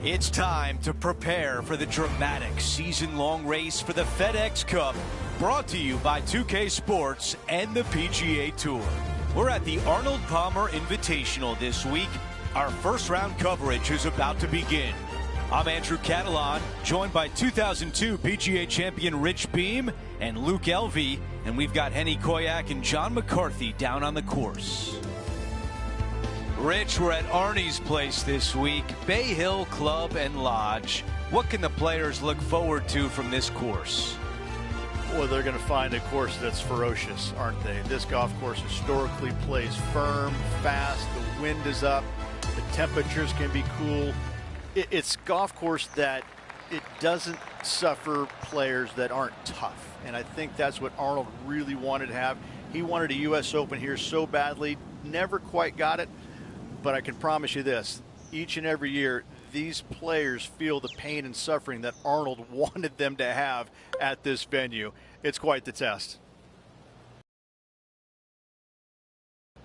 It's time to prepare for the dramatic season-long race for the FedEx Cup, brought to you by 2K Sports and the PGA Tour. We're at the Arnold Palmer Invitational this week. Our first round coverage is about to begin. I'm Andrew Catalan, joined by 2002 PGA champion Rich Beem and Luke Elvey, and we've got Henny Koyak and John McCarthy down on the course. Rich, we're at Arnie's place this week, Bay Hill Club and Lodge. What can the players look forward to from this course? Well, they're going to find a course that's ferocious, aren't they? This golf course historically plays firm, fast, the wind is up, the temperatures can be cool. It's a golf course that it doesn't suffer players that aren't tough, and I think that's what Arnold really wanted to have. He wanted a U.S. Open here so badly, never quite got it. But I can promise you this, each and every year, these players feel the pain and suffering that Arnold wanted them to have at this venue. It's quite the test.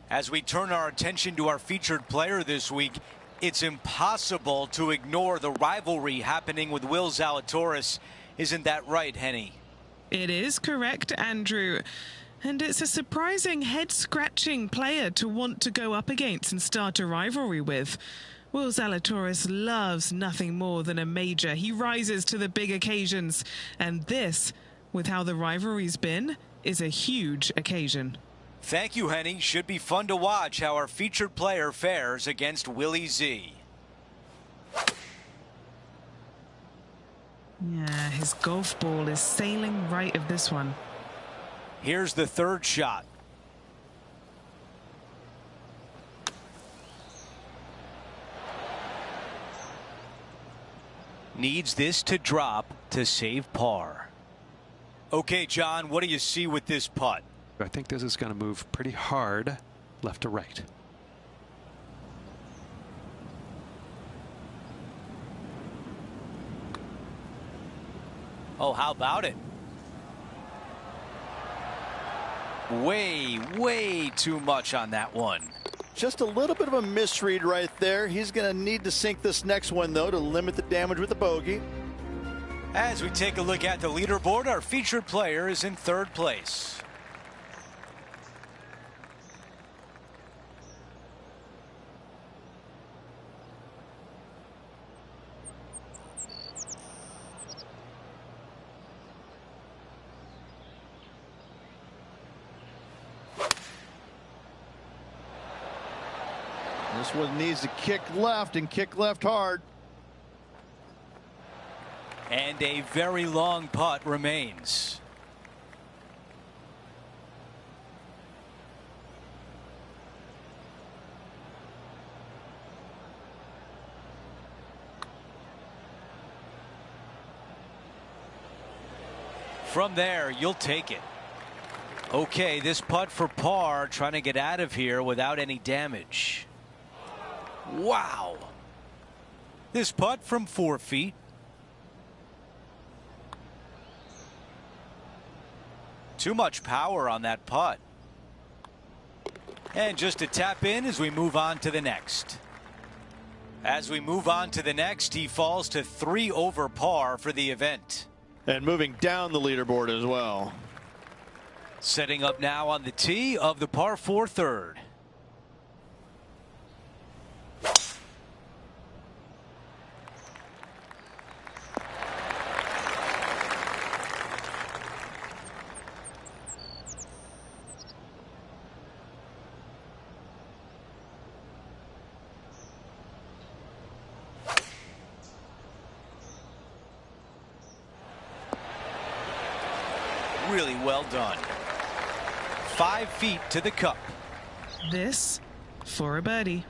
As we turn our attention to our featured player this week, it's impossible to ignore the rivalry happening with Will Zalatoris. Isn't that right, Henny? It is correct, Andrew. And it's a surprising, head-scratching player to want to go up against and start a rivalry with. Will Zalatoris loves nothing more than a major. He rises to the big occasions. And this, with how the rivalry's been, is a huge occasion. Thank you, Henny. Should be fun to watch how our featured player fares against Willie Z. Yeah, his golf ball is sailing right of this one. Here's the third shot. Needs this to drop to save par. Okay, John, what do you see with this putt? I think this is going to move pretty hard left to right. Oh, how about it? Way too much on that one. Just a little bit of a misread right there. He's going to need to sink this next one, though, to limit the damage with the bogey. As we take a look at the leaderboard, our featured player is in third place. This one needs to kick left and kick left hard. And a very long putt remains. From there, you'll take it. Okay, this putt for par, trying to get out of here without any damage. Wow. This putt from 4 feet. Too much power on that putt. And just to tap in as we move on to the next. As we move on to the next, he falls to 3 over par for the event. And moving down the leaderboard as well. Setting up now on the tee of the par 4 third. Really well done. 5 feet to the cup. This for a birdie.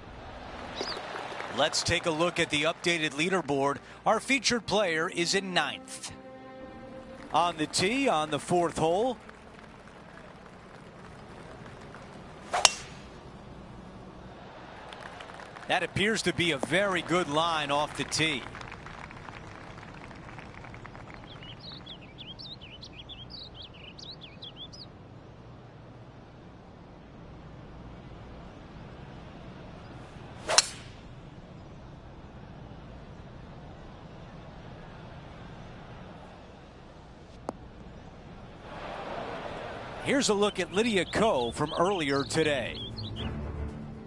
Let's take a look at the updated leaderboard. Our featured player is in 9th. On the tee on the 4th hole. That appears to be a very good line off the tee. Here's a look at Lydia Ko from earlier today.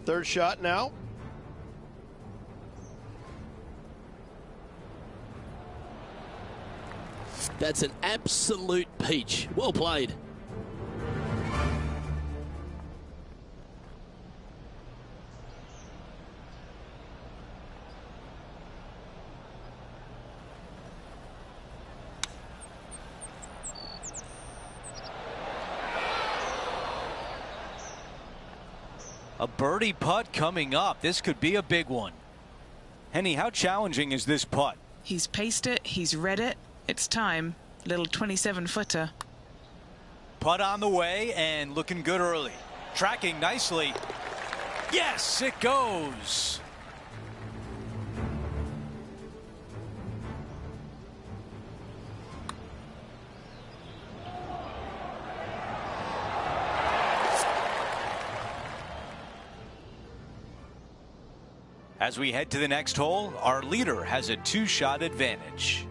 Third shot now. That's an absolute peach. Well played. A birdie putt coming up. This could be a big one. Henny, how challenging is this putt? He's paced it. He's read it. It's time. Little 27-footer. Putt on the way and looking good early. Tracking nicely. Yes, it goes. As we head to the next hole, our leader has a 2-shot advantage.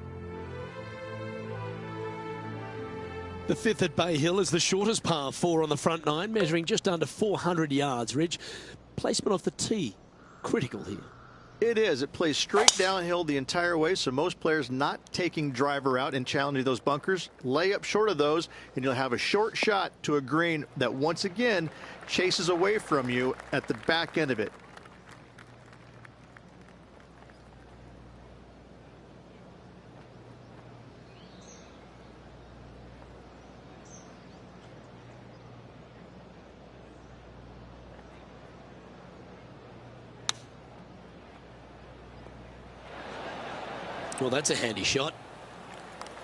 The fifth at Bay Hill is the shortest par 4 on the front 9, measuring just under 400 yards, Ridge. Placement off the tee, critical here. It is. It plays straight downhill the entire way, so most players not taking driver out and challenging those bunkers. Lay up short of those, and you'll have a short shot to a green that once again chases away from you at the back end of it. Well, that's a handy shot.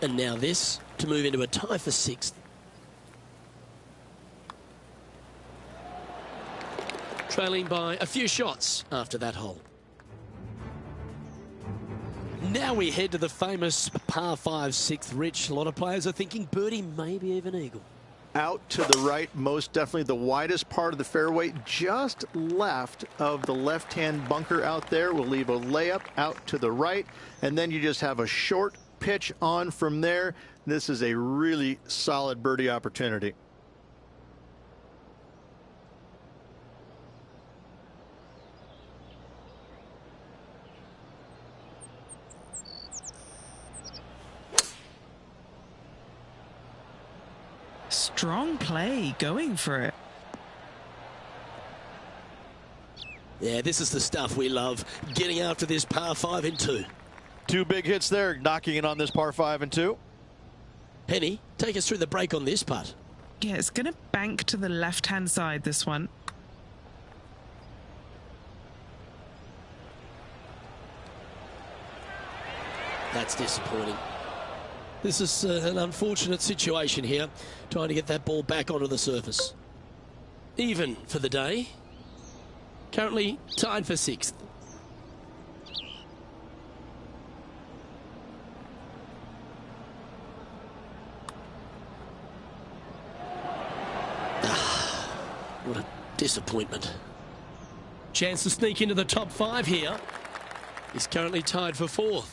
And now this to move into a tie for 6th. Trailing by a few shots after that hole. Now we head to the famous par 5 6th, Rich. A lot of players are thinking birdie, maybe even eagle. Out to the right, most definitely the widest part of the fairway, just left of the left-hand bunker out there. We'll leave a layup out to the right, and then you just have a short pitch on from there. This is a really solid birdie opportunity. Strong play, going for it. Yeah, this is the stuff we love, getting after this par 5 and 2. 2 big hits there, knocking in on this par 5 and 2. Penny, take us through the break on this putt. Yeah, it's going to bank to the left-hand side, this one. That's disappointing. This is an unfortunate situation here, trying to get that ball back onto the surface. Even for the day. Currently tied for 6th. What a disappointment. Chance to sneak into the top 5 here. He's currently tied for 4th.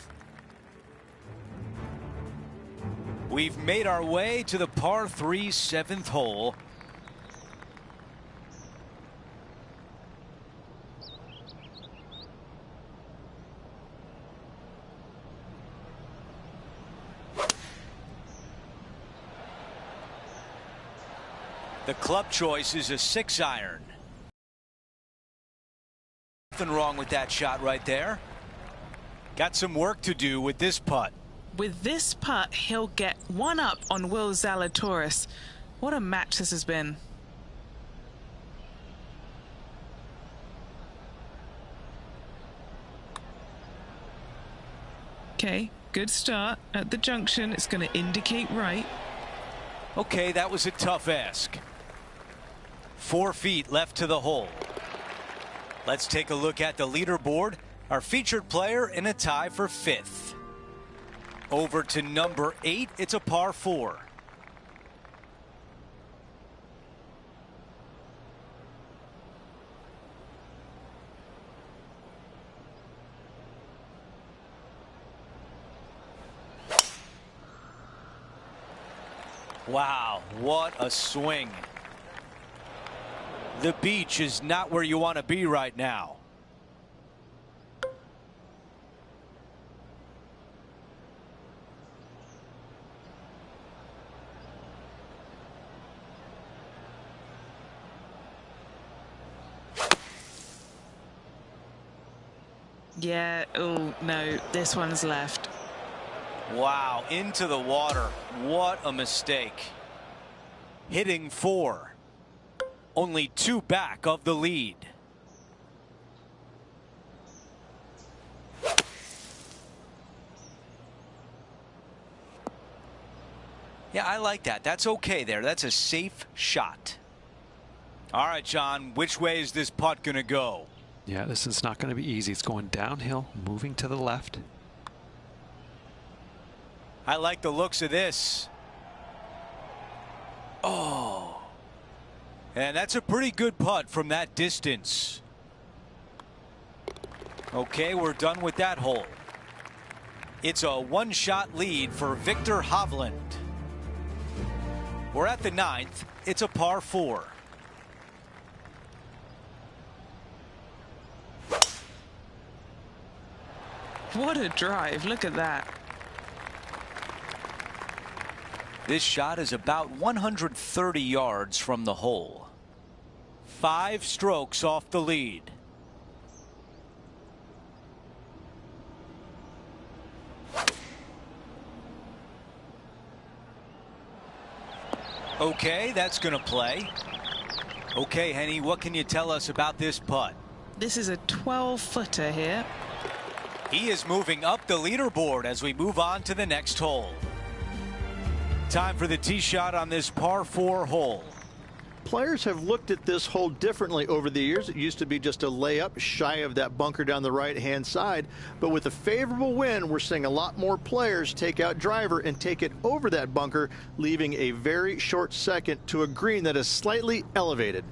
We've made our way to the par 3 7th hole. The club choice is a 6-iron. Nothing wrong with that shot right there. Got some work to do with this putt. With this putt, he'll get one up on Will Zalatoris. What a match this has been. Okay, good start at the junction. It's going to indicate right. Okay, that was a tough ask. 4 feet left to the hole. Let's take a look at the leaderboard. Our featured player in a tie for 5th. Over to number 8, it's a par 4. Wow, what a swing. The beach is not where you want to be right now. Yeah, oh no, this one's left. Wow, into the water. What a mistake. Hitting 4. Only 2 back of the lead. Yeah, I like that. That's okay there. That's a safe shot. All right, John, which way is this putt going to go? Yeah, this is not going to be easy. It's going downhill, moving to the left. I like the looks of this. Oh. And that's a pretty good putt from that distance. Okay, we're done with that hole. It's a 1-shot lead for Victor Hovland. We're at the 9th. It's a par 4. What a drive. Look at that. This shot is about 130 yards from the hole. 5 strokes off the lead. Okay, that's going to play. Okay, Henny, what can you tell us about this putt? This is a 12-footer here. He is moving up the leaderboard as we move on to the next hole. Time for the tee shot on this par 4 hole. Players have looked at this hole differently over the years. It used to be just a layup shy of that bunker down the right-hand side. But with a favorable wind, we're seeing a lot more players take out driver and take it over that bunker, leaving a very short second to a green that is slightly elevated.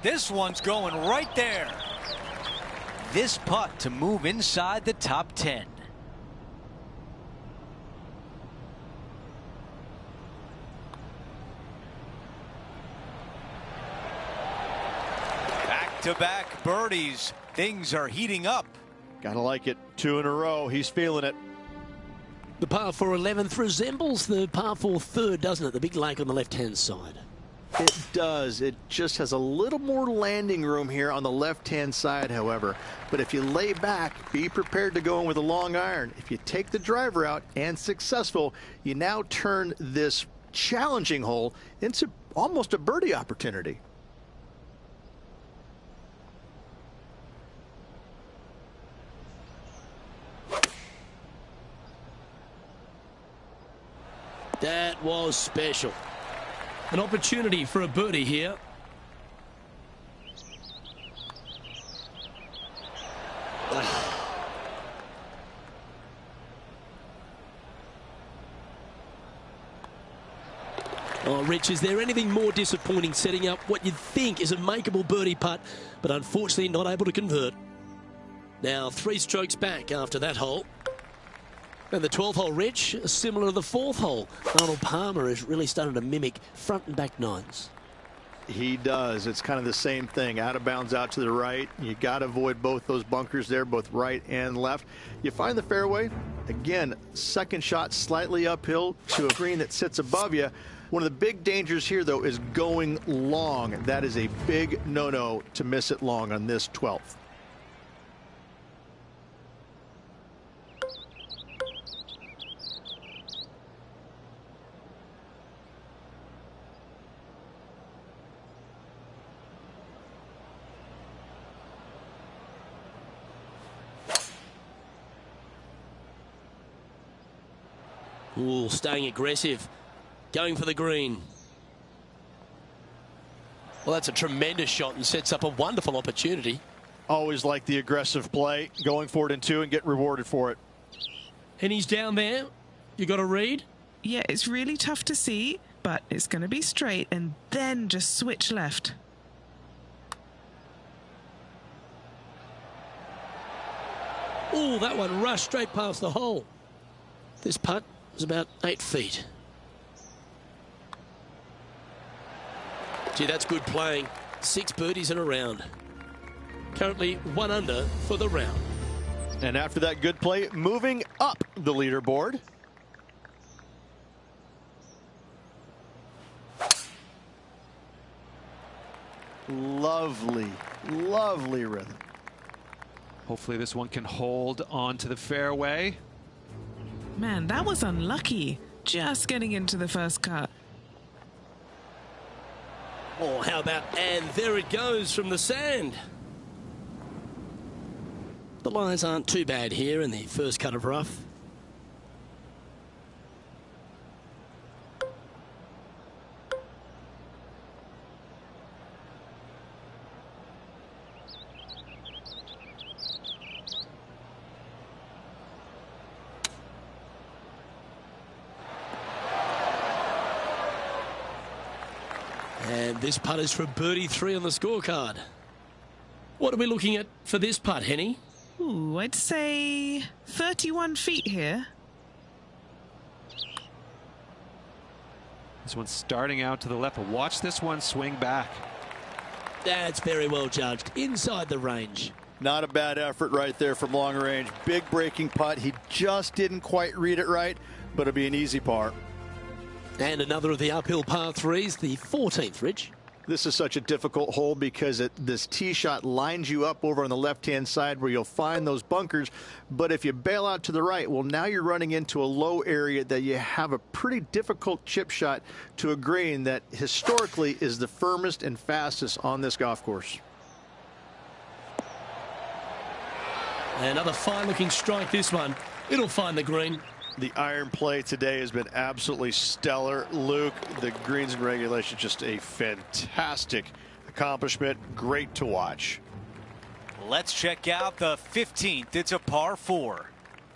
This one's going right there. This putt to move inside the top 10. Back-to-back birdies. Things are heating up. Gotta like it. 2 in a row. He's feeling it. The par 4 11th resembles the par 4 3rd, doesn't it? The big lake on the left-hand side. It does. It just has a little more landing room here on the left-hand side, however. But if you lay back, be prepared to go in with a long iron. If you take the driver out and successful, you now turn this challenging hole into almost a birdie opportunity. That was special. An opportunity for a birdie here. Oh, Rich, is there anything more disappointing setting up what you'd think is a makeable birdie putt, but unfortunately not able to convert? Now 3 strokes back after that hole. And the 12th hole, Rich, similar to the 4th hole. Arnold Palmer is really starting to mimic front and back 9s. He does. It's kind of the same thing. Out of bounds out to the right. You got to avoid both those bunkers there, both right and left. You find the fairway. Again, second shot slightly uphill to a green that sits above you. One of the big dangers here, though, is going long. That is a big no-no to miss it long on this 12th. Ooh, staying aggressive. Going for the green. Well, that's a tremendous shot and sets up a wonderful opportunity. Always like the aggressive play, going for it in 2 and get rewarded for it. And he's down there. You got a read? Yeah, it's really tough to see, but it's going to be straight and then just switch left. Oh, that one rushed straight past the hole. This putt was about 8 feet. Gee, that's good playing. 6 birdies in a round. Currently 1 under for the round. And after that good play, moving up the leaderboard. Lovely, lovely rhythm. Hopefully this one can hold onto the fairway. Man, that was unlucky. Just getting into the first cut. Oh, how about, and there it goes from the sand. The lines aren't too bad here in the first cut of rough. And this putt is for birdie 3 on the scorecard. What are we looking at for this putt, Henny? Ooh, I'd say 31 feet here. This one's starting out to the left. Watch this one swing back. That's very well judged. Inside the range. Not a bad effort right there from long range. Big breaking putt. He just didn't quite read it right, but it'll be an easy par. And another of the uphill par 3s, the 14th, Rich. This is such a difficult hole because this tee shot lines you up over on the left-hand side where you'll find those bunkers. But if you bail out to the right, well, now you're running into a low area that you have a pretty difficult chip shot to a green that historically is the firmest and fastest on this golf course. Another fine-looking strike, this one. It'll find the green. The iron play today has been absolutely stellar. Luke, the greens and regulation, just a fantastic accomplishment. Great to watch. Let's check out the 15th. It's a par 4.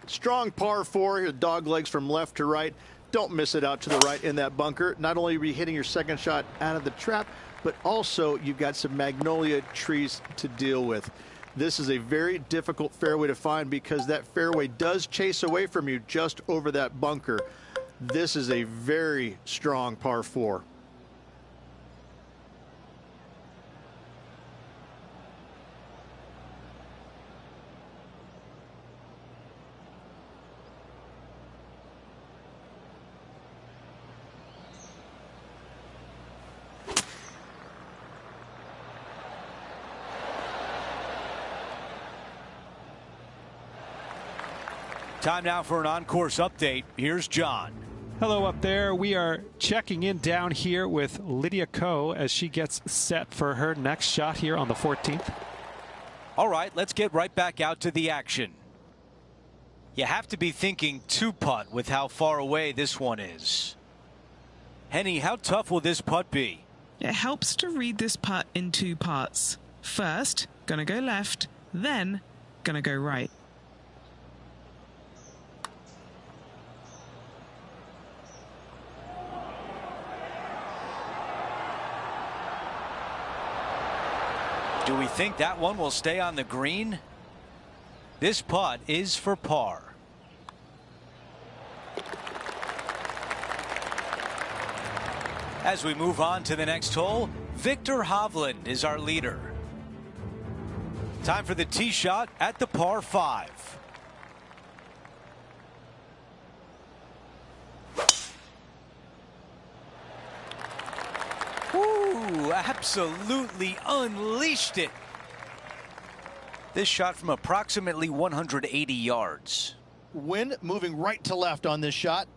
Strong par 4. Your dog legs from left to right. Don't miss it out to the right in that bunker. Not only are you hitting your second shot out of the trap, but also you've got some magnolia trees to deal with. This is a very difficult fairway to find because that fairway does chase away from you just over that bunker. This is a very strong par 4. Time now for an on-course update. Here's John. Hello up there. We are checking in down here with Lydia Ko as she gets set for her next shot here on the 14th. All right, let's get right back out to the action. You have to be thinking 2-putt with how far away this one is. Henny, how tough will this putt be? It helps to read this putt in 2 parts. First, gonna go left, then gonna go right. Do we think that one will stay on the green? This putt is for par. As we move on to the next hole, Victor Hovland is our leader. Time for the tee shot at the par 5. Ooh, absolutely unleashed it. This shot from approximately 180 yards. Wind moving right to left on this shot.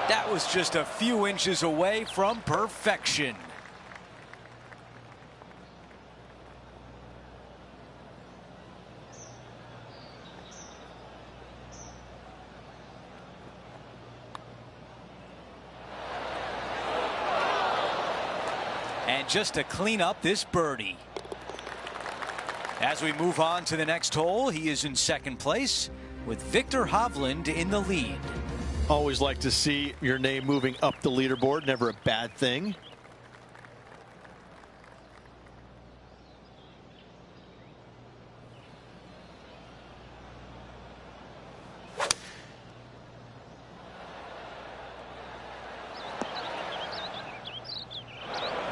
That was just a few inches away from perfection. And just to clean up this birdie. As we move on to the next hole, he is in second place with Viktor Hovland in the lead. Always like to see your name moving up the leaderboard. Never a bad thing.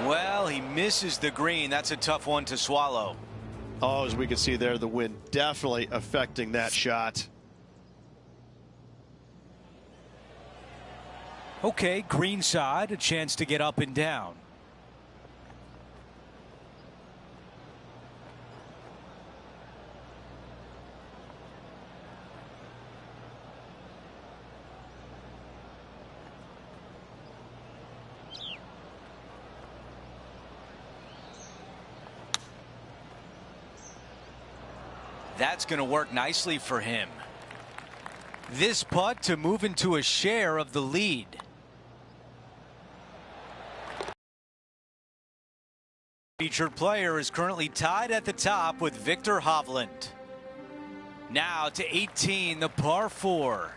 Well, he misses the green. That's a tough one to swallow. Oh, as we can see there, the wind definitely affecting that shot. Okay, green side, a chance to get up and down. That's going to work nicely for him. This putt to move into a share of the lead. Featured player is currently tied at the top with Viktor Hovland. Now to 18, the par 4.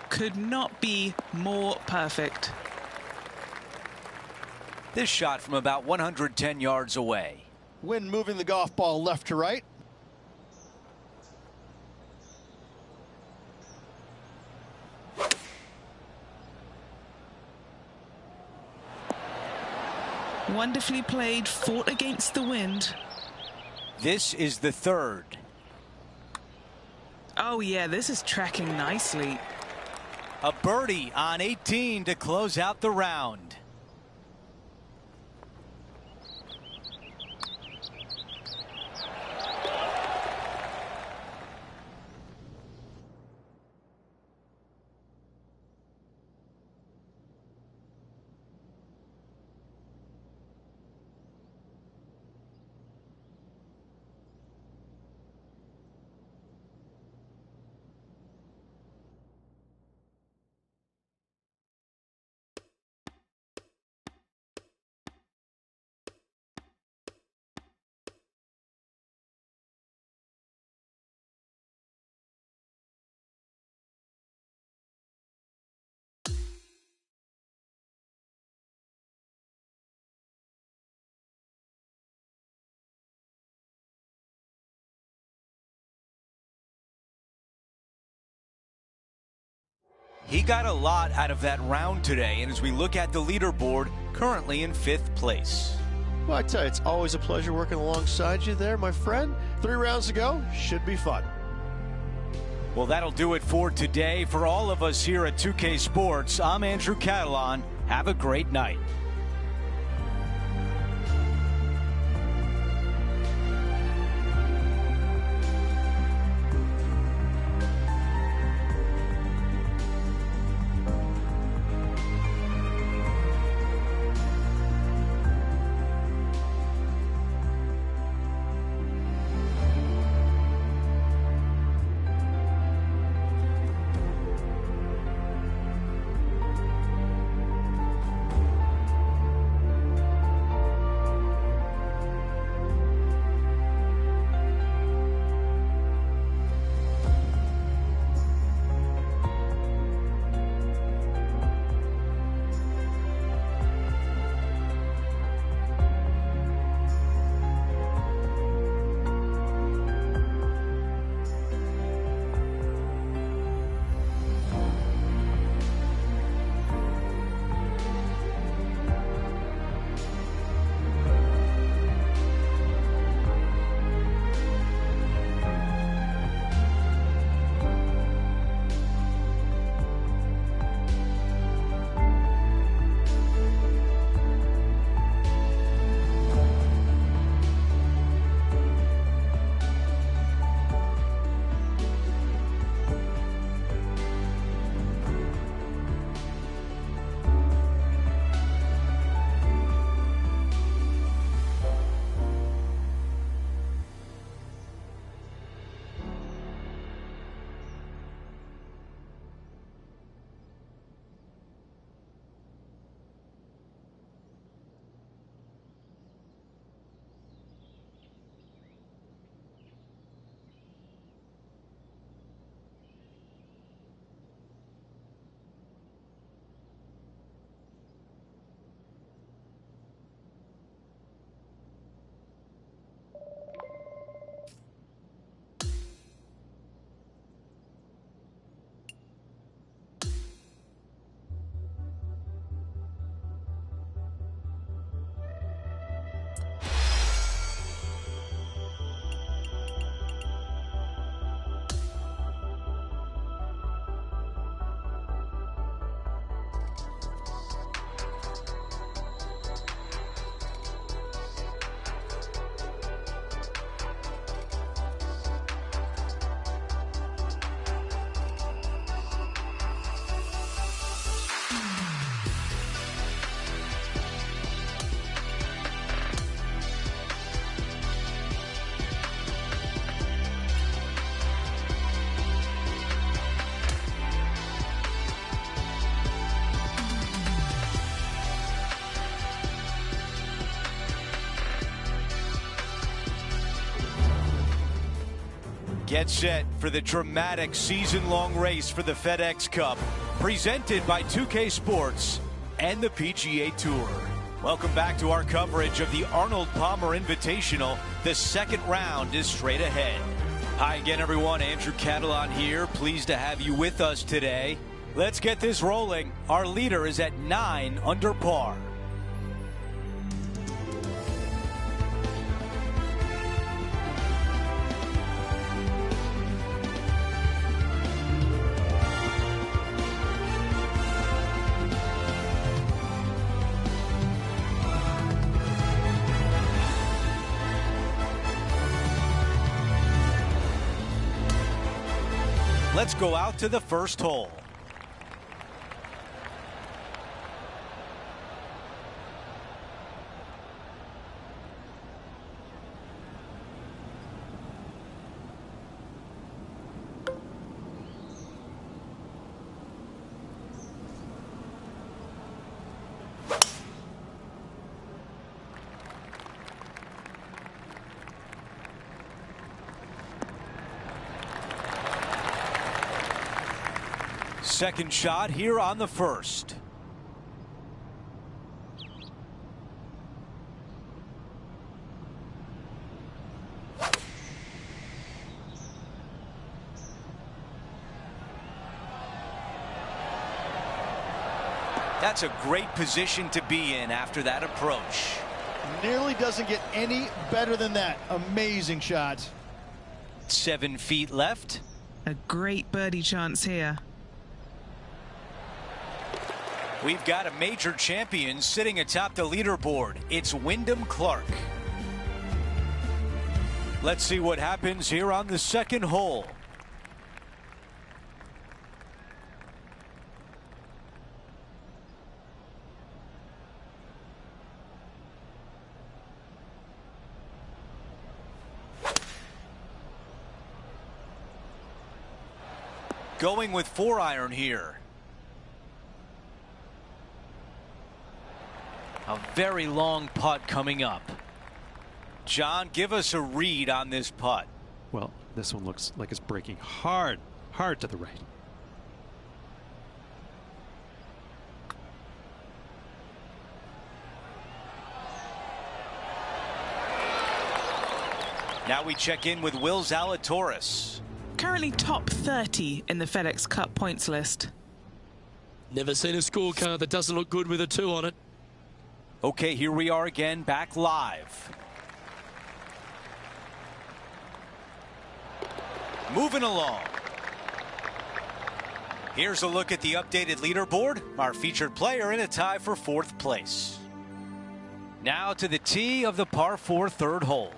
Could not be more perfect. This shot from about 110 yards away. Wind moving the golf ball left to right. Wonderfully played, fought against the wind. This is the third. Oh yeah, this is tracking nicely. A birdie on 18 to close out the round. He got a lot out of that round today, and as we look at the leaderboard, currently in 5th place. Well, I tell you, it's always a pleasure working alongside you there, my friend. 3 rounds to go. Should be fun. Well, that'll do it for today. For all of us here at 2K Sports, I'm Andrew Catalan. Have a great night. Get set for the dramatic season-long race for the FedEx Cup, presented by 2K Sports and the PGA Tour. Welcome back to our coverage of the Arnold Palmer Invitational. The second round is straight ahead. Hi again, everyone. Andrew Catalon here. Pleased to have you with us today. Let's get this rolling. Our leader is at 9 under par. Let's go out to the first hole. Second shot here on the first. That's a great position to be in after that approach. Nearly doesn't get any better than that. Amazing shot. 7 feet left. A great birdie chance here. We've got a major champion sitting atop the leaderboard. It's Wyndham Clark. Let's see what happens here on the second hole. Going with 4-iron here. A very long putt coming up. John, give us a read on this putt. Well, this one looks like it's breaking hard to the right. Now we check in with Will Zalatoris. Currently top 30 in the FedEx Cup points list. Never seen a scorecard that doesn't look good with a 2 on it. Okay, here we are again, back live. Moving along. Here's a look at the updated leaderboard. Our featured player in a tie for 4th place. Now to the tee of the par 4 third hole.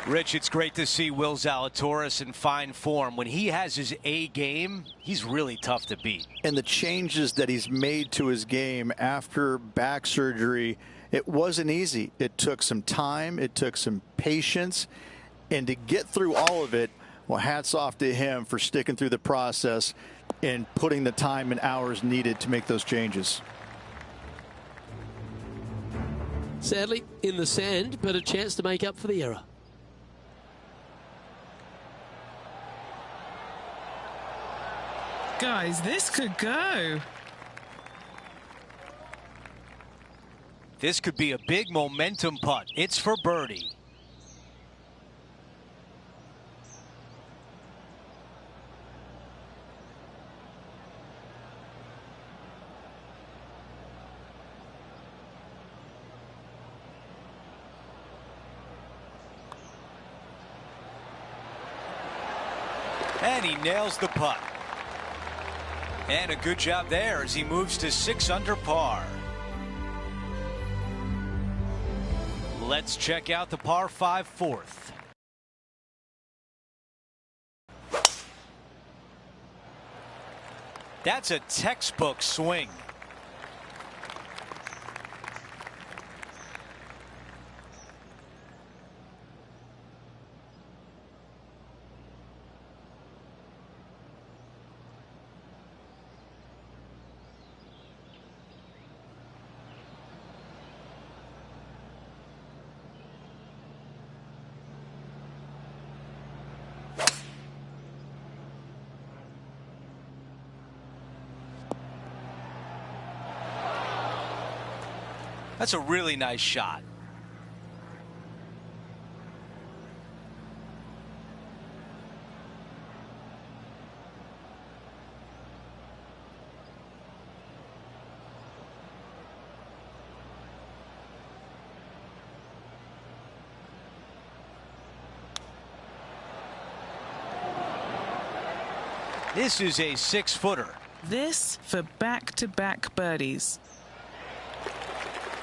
Rich, it's great to see Will Zalatoris in fine form. When he has his A game, he's really tough to beat. And the changes that he's made to his game after back surgery, it wasn't easy. It took some time. It took some patience. And to get through all of it, well, hats off to him for sticking through the process and putting the time and hours needed to make those changes. Sadly, in the sand, but a chance to make up for the error. Guys, this could go. This could be a big momentum putt. It's for birdie. And he nails the putt. And a good job there as he moves to 6 under par. Let's check out the par 5 fourth. That's a textbook swing. That's a really nice shot. This is a 6-footer. This for back-to-back birdies.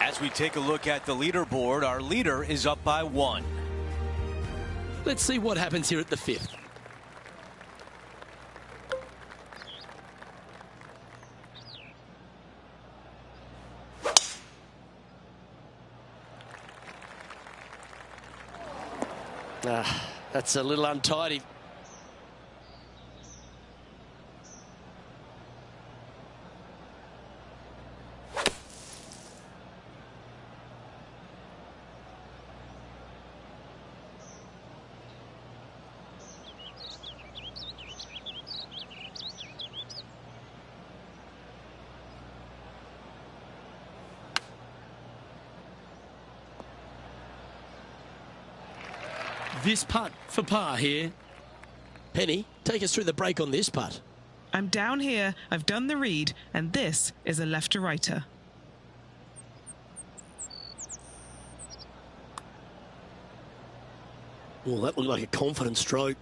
As we take a look at the leaderboard, our leader is up by 1. Let's see what happens here at the 5th. That's a little untidy. This putt for par here. Penny, take us through the break on this putt. I'm down here, I've done the read, and this is a left-to-righter. Well, that looked like a confident stroke.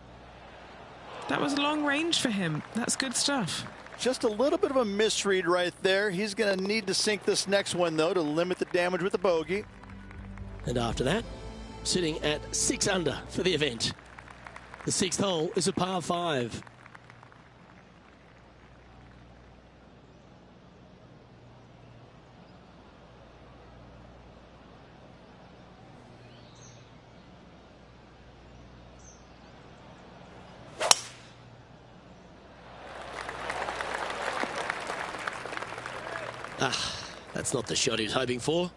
That was long range for him. That's good stuff. Just a little bit of a misread right there. He's going to need to sink this next one, though, to limit the damage with the bogey. And after that, sitting at 6 under for the event. The 6th hole is a par 5. That's not the shot he was hoping for.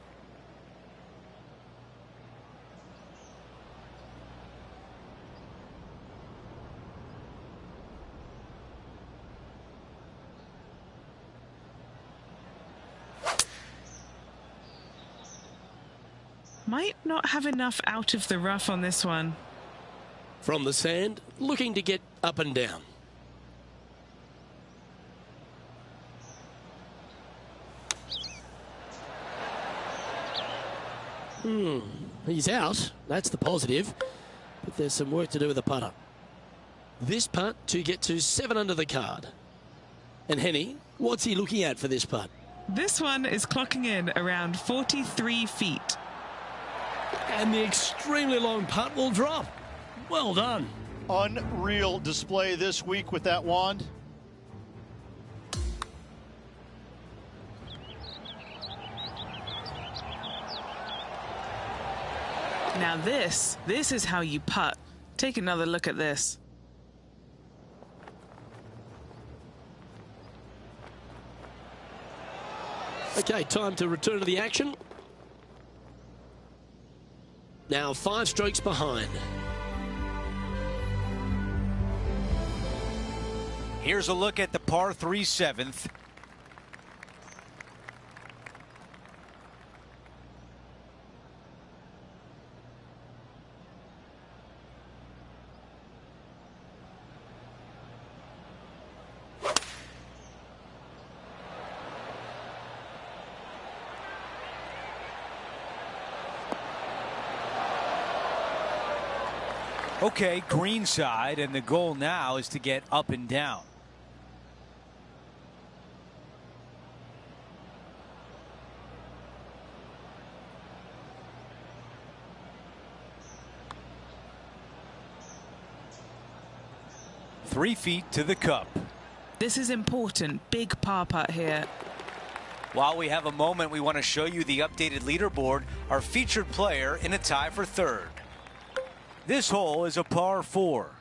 Might not have enough out of the rough on this one. From the sand, looking to get up and down. He's out. That's the positive. But there's some work to do with the putter. This putt to get to 7 under the card. And Henny, what's he looking at for this putt? This one is clocking in around 43 feet. And the extremely long putt will drop. Well done. Unreal display this week with that wand. Now this is how you putt. Take another look at this. Okay, time to return to the action. Now 5 strokes behind. Here's a look at the par 3 7th. Okay, green side, and the goal now is to get up and down. Three feet to the cup. This is important. Big par putt here. While we have a moment, we want to show you the updated leaderboard, our featured player in a tie for 3rd. This hole is a par 4.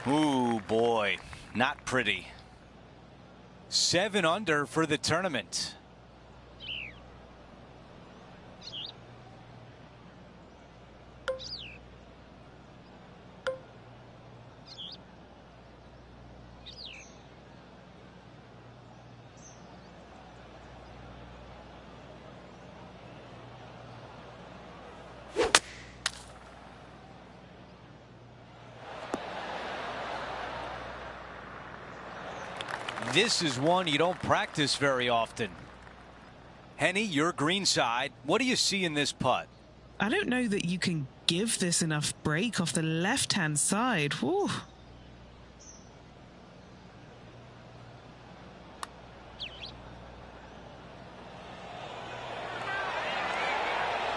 Ooh, boy, not pretty. 7 under for the tournament. This is one you don't practice very often. Henny, your green side. What do you see in this putt? I don't know that you can give this enough break off the left-hand side. Whew.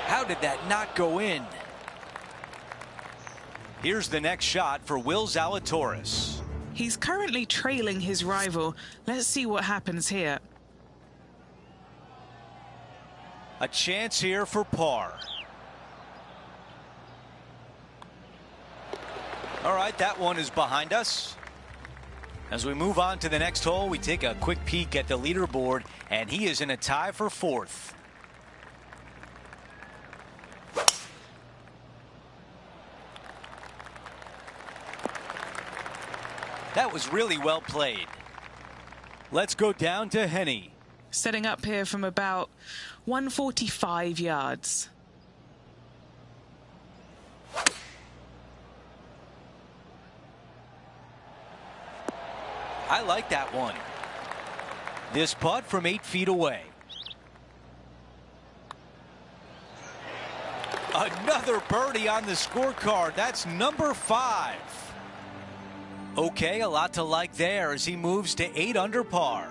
How did that not go in? Here's the next shot for Will Zalatoris. He's currently trailing his rival. Let's see what happens here. A chance here for par. All right, that one is behind us. As we move on to the next hole, we take a quick peek at the leaderboard, and he is in a tie for 4th. That was really well played. Let's go down to Henny. Setting up here from about 145 yards. I like that one. This putt from 8 feet away. Another birdie on the scorecard. That's number 5. Okay, a lot to like there as he moves to 8 under par.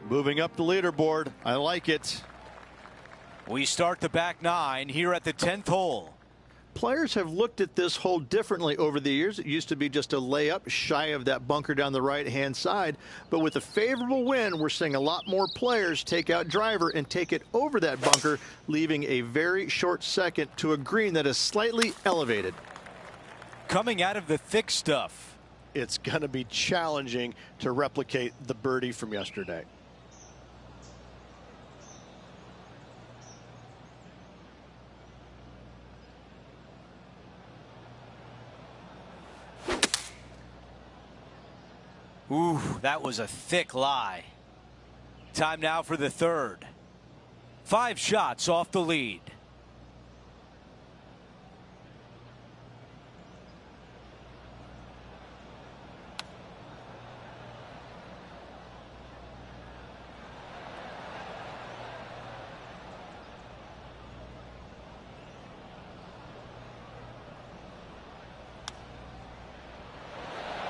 Moving up the leaderboard. I like it. We start the back 9 here at the 10th hole. Players have looked at this hole differently over the years. It used to be just a layup shy of that bunker down the right-hand side. But with a favorable wind, we're seeing a lot more players take out driver and take it over that bunker, leaving a very short second to a green that is slightly elevated. Coming out of the thick stuff. It's going to be challenging to replicate the birdie from yesterday. Ooh, that was a thick lie. Time now for the 3rd. 5 shots off the lead.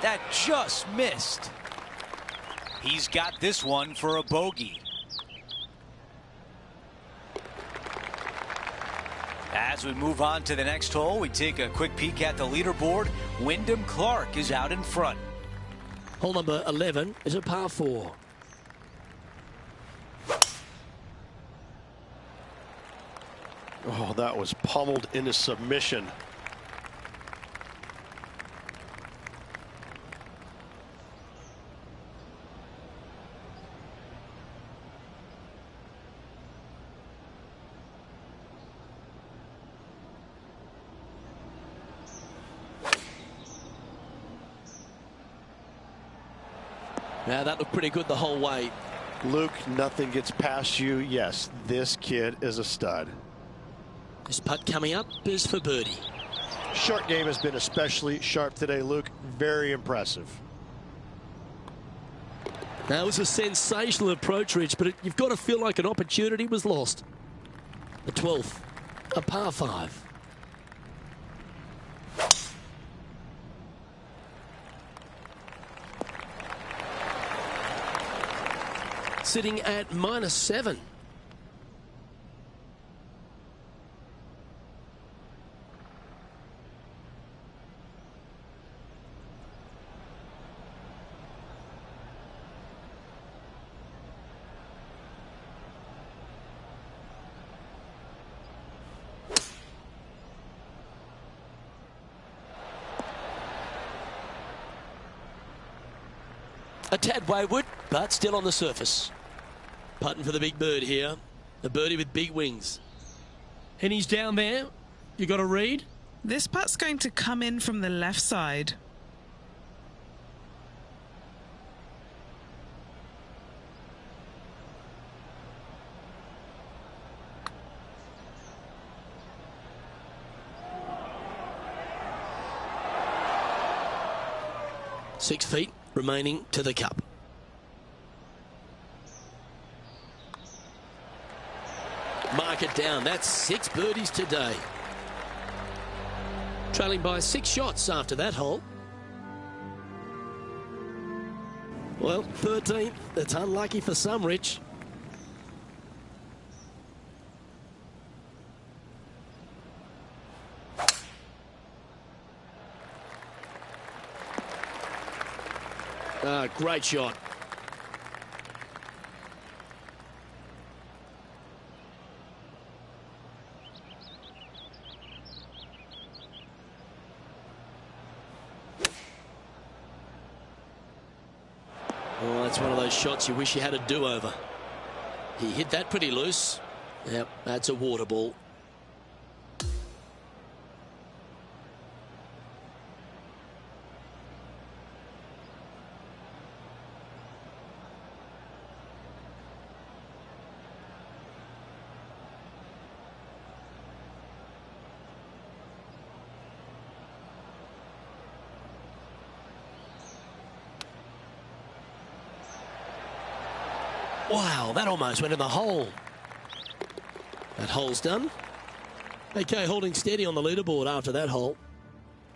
That just missed. He's got this one for a bogey. As we move on to the next hole, we take a quick peek at the leaderboard. Wyndham Clark is out in front. Hole number 11 is a par 4. Oh, that was pummeled into submission. Now that looked pretty good the whole way. Luke, nothing gets past you. Yes, this kid is a stud. This putt coming up is for birdie. Short game has been especially sharp today, Luke. Very impressive. That was a sensational approach, Rich, but you've got to feel like an opportunity was lost. The 12th, a par 5. Sitting at -7. A tad wayward, but still on the surface. Putting for the big bird here. The birdie with big wings. And he's down there. You got a read? This putt's going to come in from the left side. Six feet remaining to the cup. Mark it down. That's 6 birdies today. Trailing by 6 shots after that hole. Well, 13th. That's unlucky for some, Rich. Great shot. Oh, that's one of those shots you wish you had a do-over. He hit that pretty loose. Yep, that's a water ball. Wow, that almost went in the hole. That hole's done. Okay, holding steady on the leaderboard after that hole.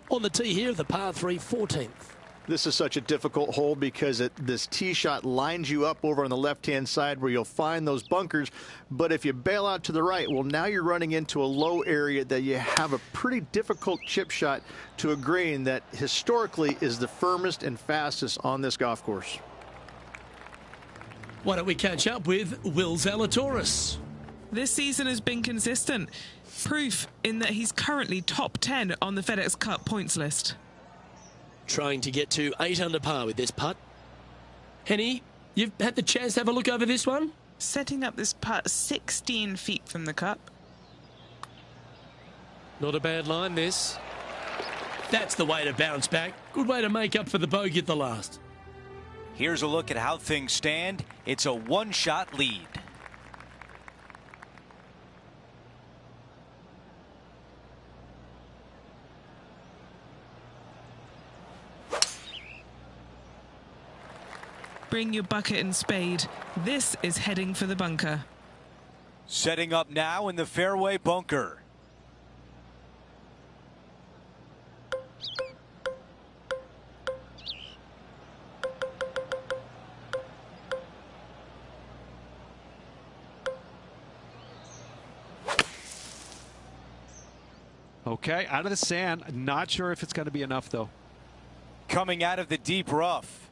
On the tee here of the par 3 14th. This is such a difficult hole because this tee shot lines you up over on the left-hand side where you'll find those bunkers. But if you bail out to the right, well, now you're running into a low area that you have a pretty difficult chip shot to a green that historically is the firmest and fastest on this golf course. Why don't we catch up with Will Zalatoris? This season has been consistent. Proof in that he's currently top 10 on the FedEx Cup points list. Trying to get to 8 under par with this putt. Henny, you've had the chance to have a look over this one? Setting up this putt 16 feet from the cup. Not a bad line, this. That's the way to bounce back. Good way to make up for the bogey at the last. Here's a look at how things stand. It's a one-shot lead. Bring your bucket and spade. This is heading for the bunker. Setting up now in the fairway bunker. Okay, out of the sand. Not sure if it's going to be enough, though. Coming out of the deep rough.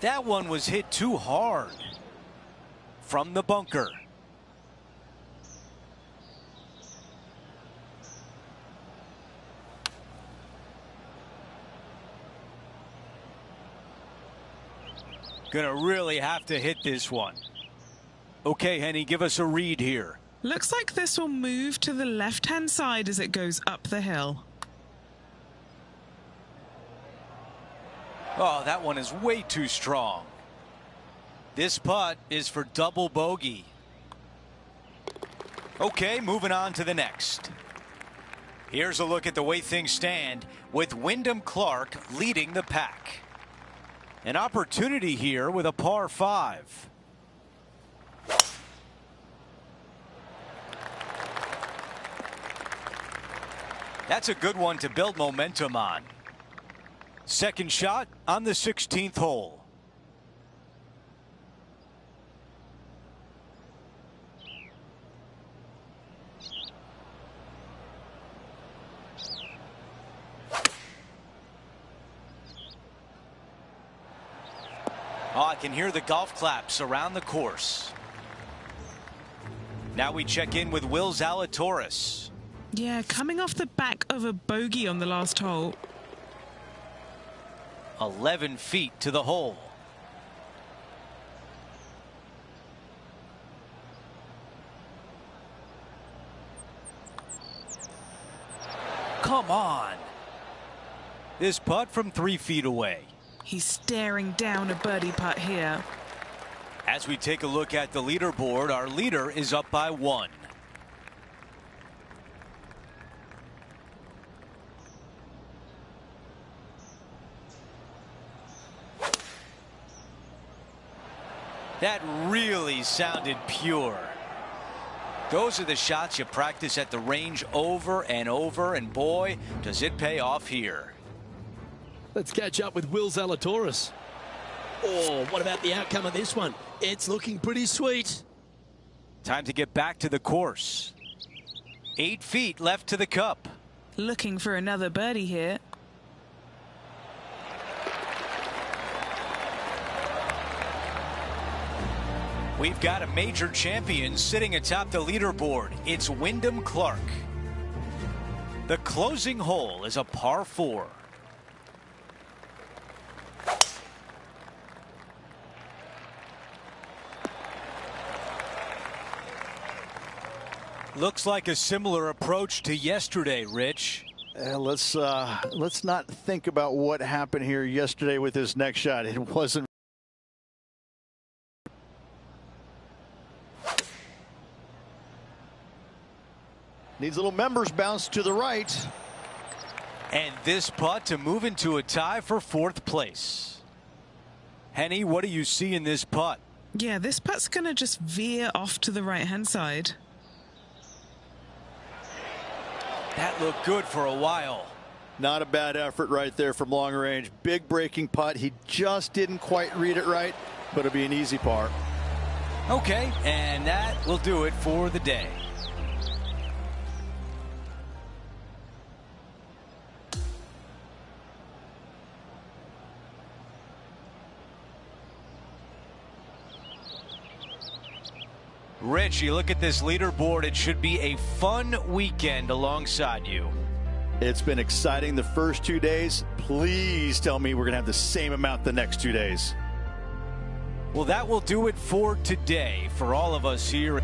That one was hit too hard. From the bunker. Gonna really have to hit this one. Okay, Henny, give us a read here. Looks like this will move to the left-hand side as it goes up the hill. Oh, that one is way too strong. This putt is for double bogey. Okay, moving on to the next. Here's a look at the way things stand with Wyndham Clark leading the pack. An opportunity here with a par 5. That's a good one to build momentum on. Second shot on the 16th hole. Oh, I can hear the golf claps around the course. Now we check in with Will Zalatoris. Yeah, coming off the back of a bogey on the last hole. 11 feet to the hole. Come on. This putt from 3 feet away. He's staring down a birdie putt here. As we take a look at the leaderboard, our leader is up by 1. That really sounded pure. Those are the shots you practice at the range over and over, and boy, does it pay off here. Let's catch up with Will Zalatoris. Oh, what about the outcome of this one? It's looking pretty sweet. Time to get back to the course. 8 feet left to the cup. Looking for another birdie here. We've got a major champion sitting atop the leaderboard. It's Wyndham Clark. The closing hole is a par 4. Looks like a similar approach to yesterday, Rich. Let's not think about what happened here yesterday with this next shot. It wasn't. Needs a little members bounce to the right. And this putt to move into a tie for 4th place. Henny, what do you see in this putt? Yeah, this putt's going to just veer off to the right-hand side. That looked good for a while. Not a bad effort right there from long range. Big breaking putt. He just didn't quite read it right, but it'll be an easy par. Okay, and that will do it for the day. Rich, you look at this leaderboard, it should be a fun weekend alongside you. It's been exciting the first 2 days. Please tell me we're going to have the same amount the next 2 days. Well, that will do it for today for all of us here.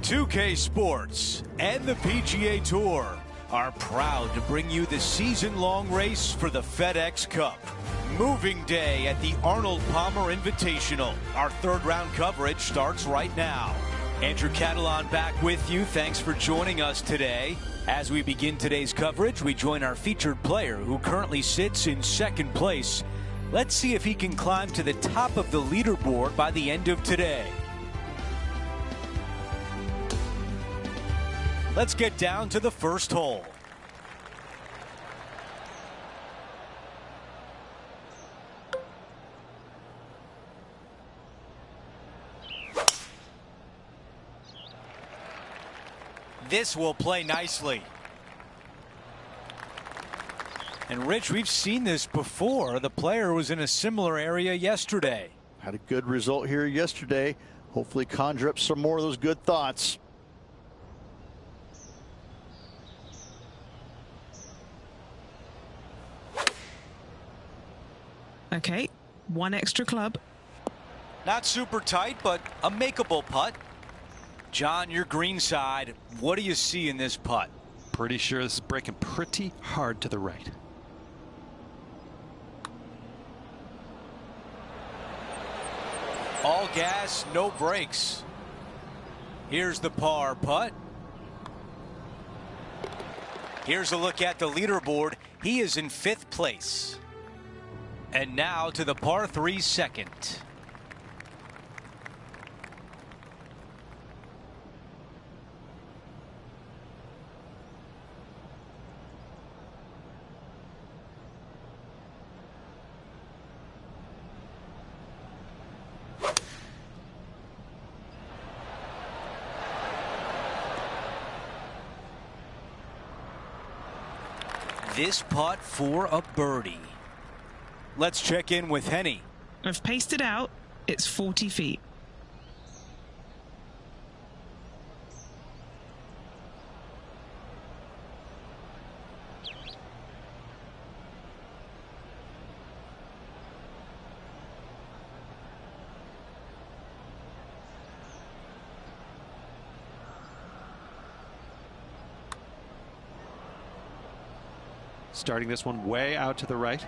.2K Sports and the PGA Tour are proud to bring you the season-long race for the FedEx Cup. Moving day at the Arnold Palmer Invitational. Our 3rd round coverage starts right now. Andrew Catalan back with you. Thanks for joining us today. As we begin today's coverage, we join our featured player who currently sits in 2nd place. Let's see if he can climb to the top of the leaderboard by the end of today. Let's get down to the first hole. This will play nicely. And Rich, we've seen this before. The player was in a similar area yesterday. Had a good result here yesterday. Hopefully conjure up some more of those good thoughts. Okay, one extra club. Not super tight, but a makeable putt. John, your green side, what do you see in this putt? Pretty sure this is breaking pretty hard to the right. All gas, no brakes. Here's the par putt. Here's a look at the leaderboard. He is in 5th place. And now to the par 3 second. This putt for a birdie. Let's check in with Henny. I've paced it out. It's 40 feet. Starting this one way out to the right.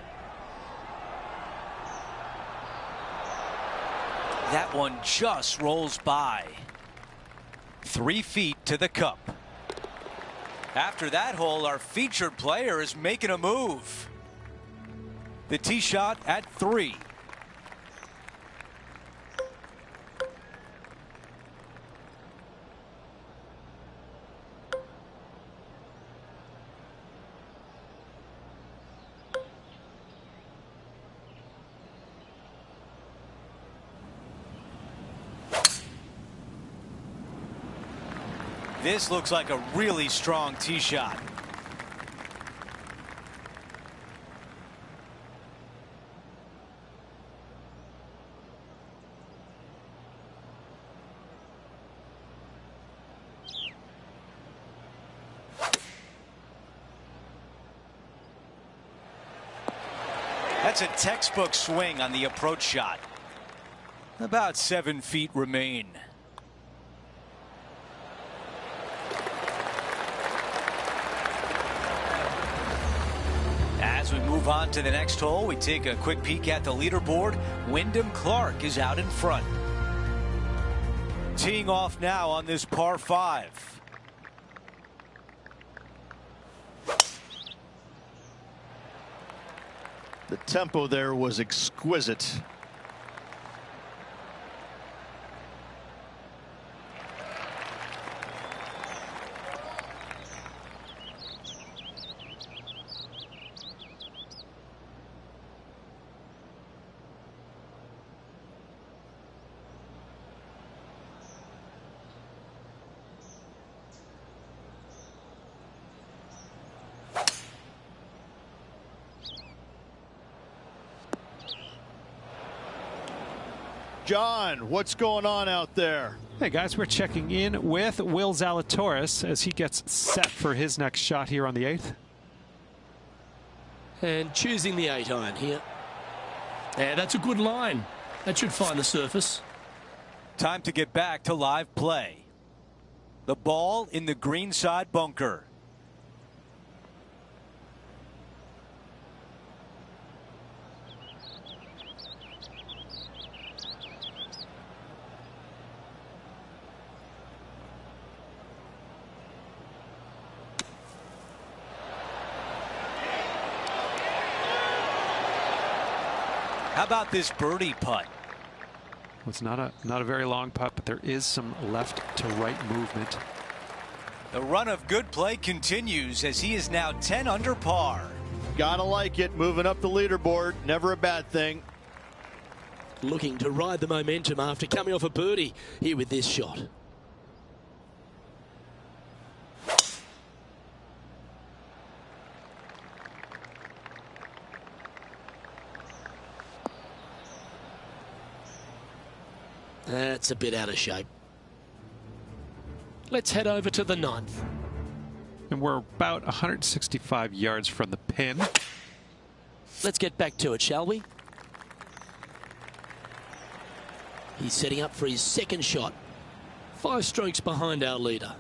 That one just rolls by. 3 feet to the cup. After that hole, our featured player is making a move. The tee shot at 3. This looks like a really strong tee shot. That's a textbook swing on the approach shot. About 7 feet remain. As we move on to the next hole, we take a quick peek at the leaderboard. Wyndham Clark is out in front. Teeing off now on this par 5. The tempo there was exquisite. John, what's going on out there? Hey guys, we're checking in with Will Zalatoris as he gets set for his next shot here on the 8th. And choosing the 8-iron here. Yeah, that's a good line. That should find the surface. Time to get back to live play. The ball in the greenside bunker. How about this birdie putt? Well, it's not a very long putt, but there is some left to right movement. The run of good play continues as he is now 10 under par. Gotta like it. Moving up the leaderboard. Never a bad thing. Looking to ride the momentum after coming off a birdie here with this shot. That's a bit out of shape. Let's head over to the 9th. And we're about 165 yards from the pin. Let's get back to it, shall we? He's setting up for his second shot. 5 strokes behind our leader.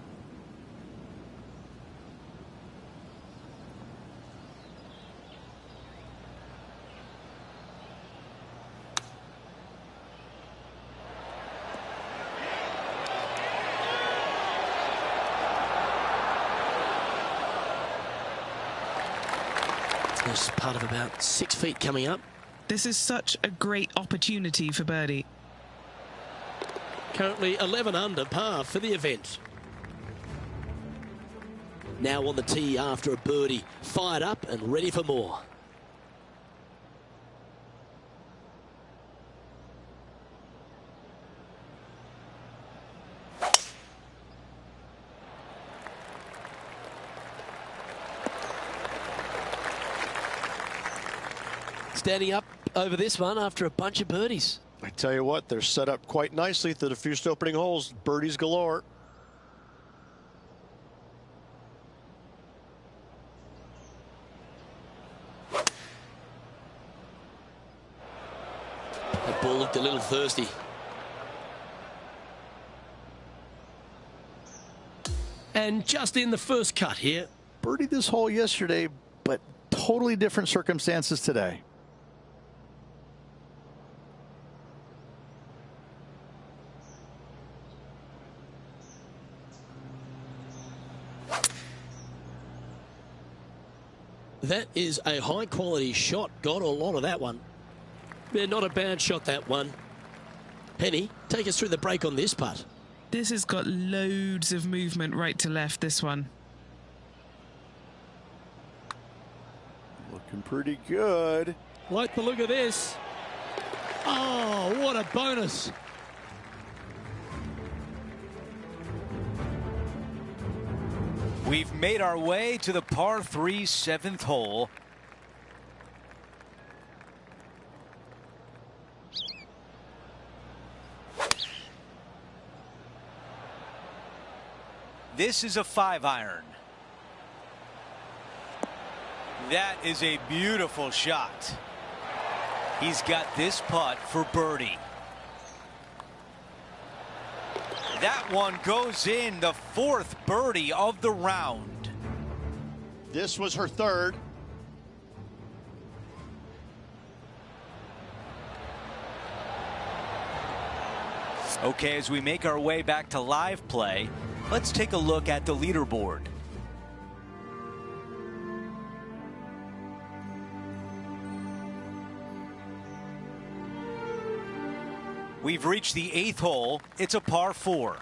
There's part of about 6 feet coming up. This is such a great opportunity for birdie. Currently 11 under par for the event. Now on the tee after a birdie, fired up and ready for more. Standing up over this one after a bunch of birdies. I tell you what, they're set up quite nicely through the first opening holes. Birdies galore. That ball looked a little thirsty. And just in the first cut here. Birdied this hole yesterday, but totally different circumstances today. That is a high quality shot. Got a lot of that one. Yeah, not a bad shot, that one. Penny, take us through the break on this putt. This has got loads of movement right to left, this one. Looking pretty good. Like the look of this. Oh, what a bonus. We've made our way to the par 3 7th hole. This is a 5-iron. That is a beautiful shot. He's got this putt for birdie. That one goes in, the 4th birdie of the round. This was her 3rd. Okay, as we make our way back to live play, let's take a look at the leaderboard. We've reached the 8th hole. It's a par 4.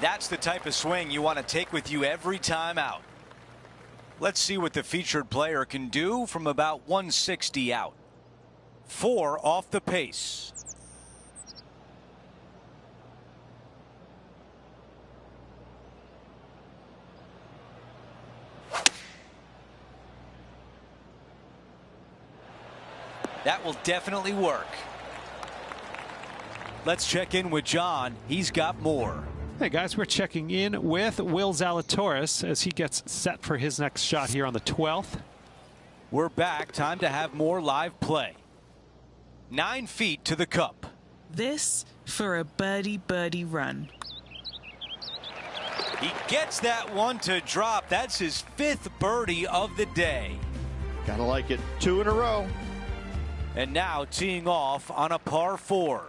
That's the type of swing you want to take with you every time out. Let's see what the featured player can do from about 160 out. 4 off the pace. That will definitely work. Let's check in with John. He's got more. Hey guys, we're checking in with Will Zalatoris as he gets set for his next shot here on the 12th. We're back. Time to have more live play. 9 feet to the cup. This for a birdie run. He gets that one to drop. That's his 5th birdie of the day. Gotta like it. 2 in a row. And now teeing off on a par 4.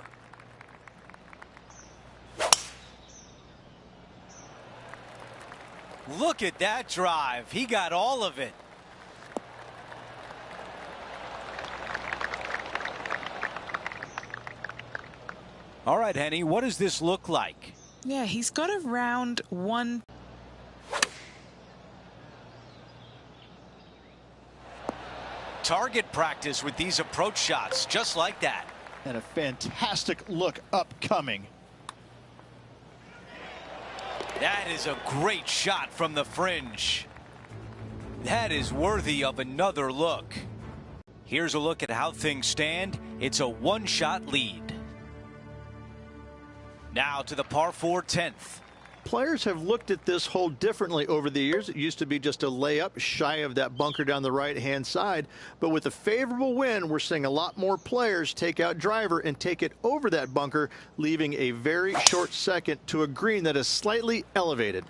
Look at that drive. He got all of it. All right, Henny, what does this look like? Yeah, he's got around 1. Target practice with these approach shots, just like that. And a fantastic look upcoming. That is a great shot from the fringe. That is worthy of another look. Here's a look at how things stand. It's a one-shot lead. Now to the par 4 10th. Players have looked at this hole differently over the years. It used to be just a layup shy of that bunker down the right-hand side. But with a favorable wind, we're seeing a lot more players take out driver and take it over that bunker, leaving a very short second to a green that is slightly elevated.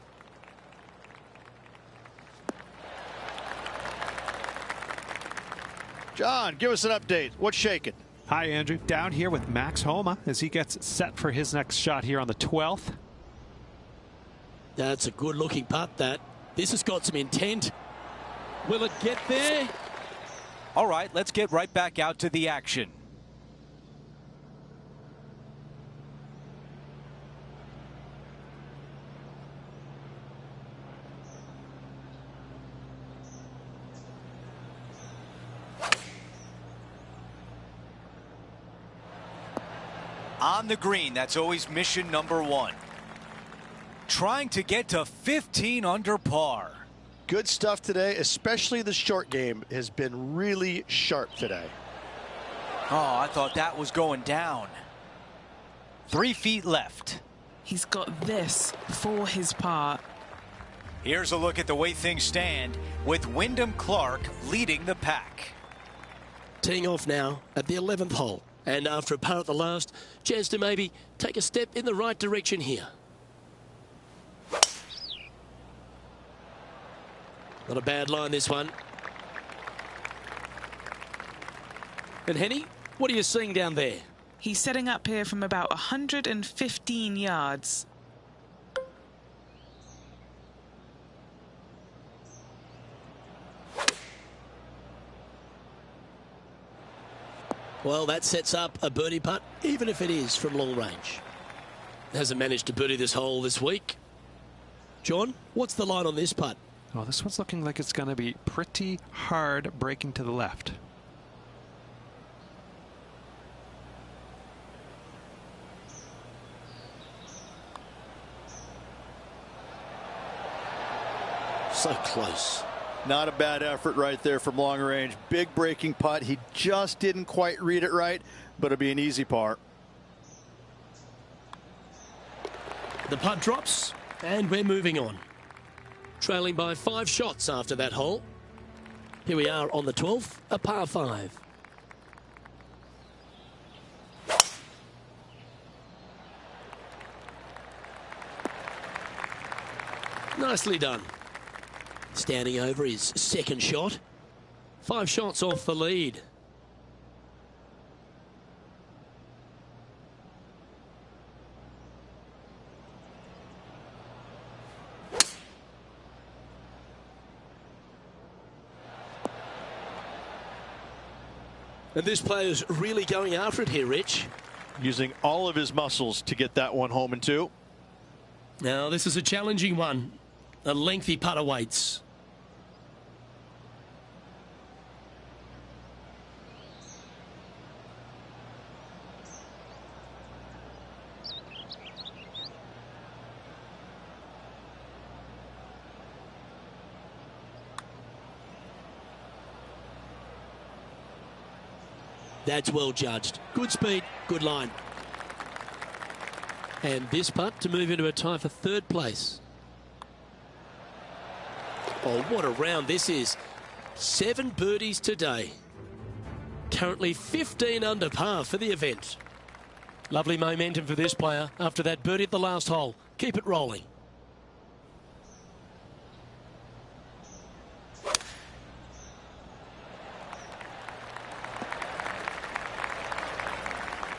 John, give us an update. What's shaking? Hi, Andrew. Down here with Max Homa as he gets set for his next shot here on the 12th. That's a good looking putt, that. This has got some intent. Will it get there? All right, let's get right back out to the action. On the green, that's always mission number 1. Trying to get to 15 under par. Good stuff today, especially the short game has been really sharp today. Oh, I thought that was going down. 3 feet left. He's got this for his par. Here's a look at the way things stand with Wyndham Clark leading the pack. Teeing off now at the 11th hole. And after a par at the last, chance to maybe take a step in the right direction here. Not a bad line, this one. And Henny, what are you seeing down there? He's setting up here from about 115 yards. Well, that sets up a birdie putt, even if it is from long range. Hasn't managed to birdie this hole this week. John, what's the line on this putt? Well, this one's looking like it's going to be pretty hard breaking to the left. So close. Not a bad effort right there from long range. Big breaking putt. He just didn't quite read it right, but it'll be an easy par. The putt drops, and we're moving on. Trailing by 5 shots after that hole. Here we are on the 12th, a par 5. Nicely done. Standing over his second shot. 5 shots off the lead. And this player's really going after it here, Rich. Using all of his muscles to get that one home in 2. Now, this is a challenging one. A lengthy putt awaits. That's well judged. Good speed, good line. And this putt to move into a tie for 3rd place. Oh, what a round this is. 7 birdies today. Currently 15 under par for the event. Lovely momentum for this player after that birdie at the last hole. Keep it rolling.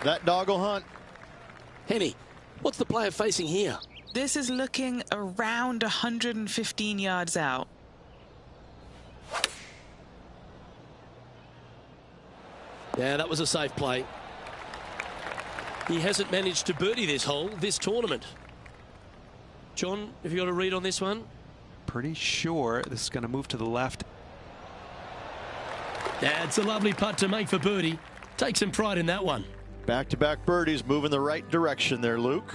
That dog will hunt. Henny, what's the player facing here? This is looking around 115 yards out. Yeah, that was a safe play. He hasn't managed to birdie this hole, this tournament. John, have you got a read on this one? Pretty sure this is going to move to the left. That's a lovely putt to make for birdie. Take some pride in that one. Back-to-back birdies moving the right direction there, Luke.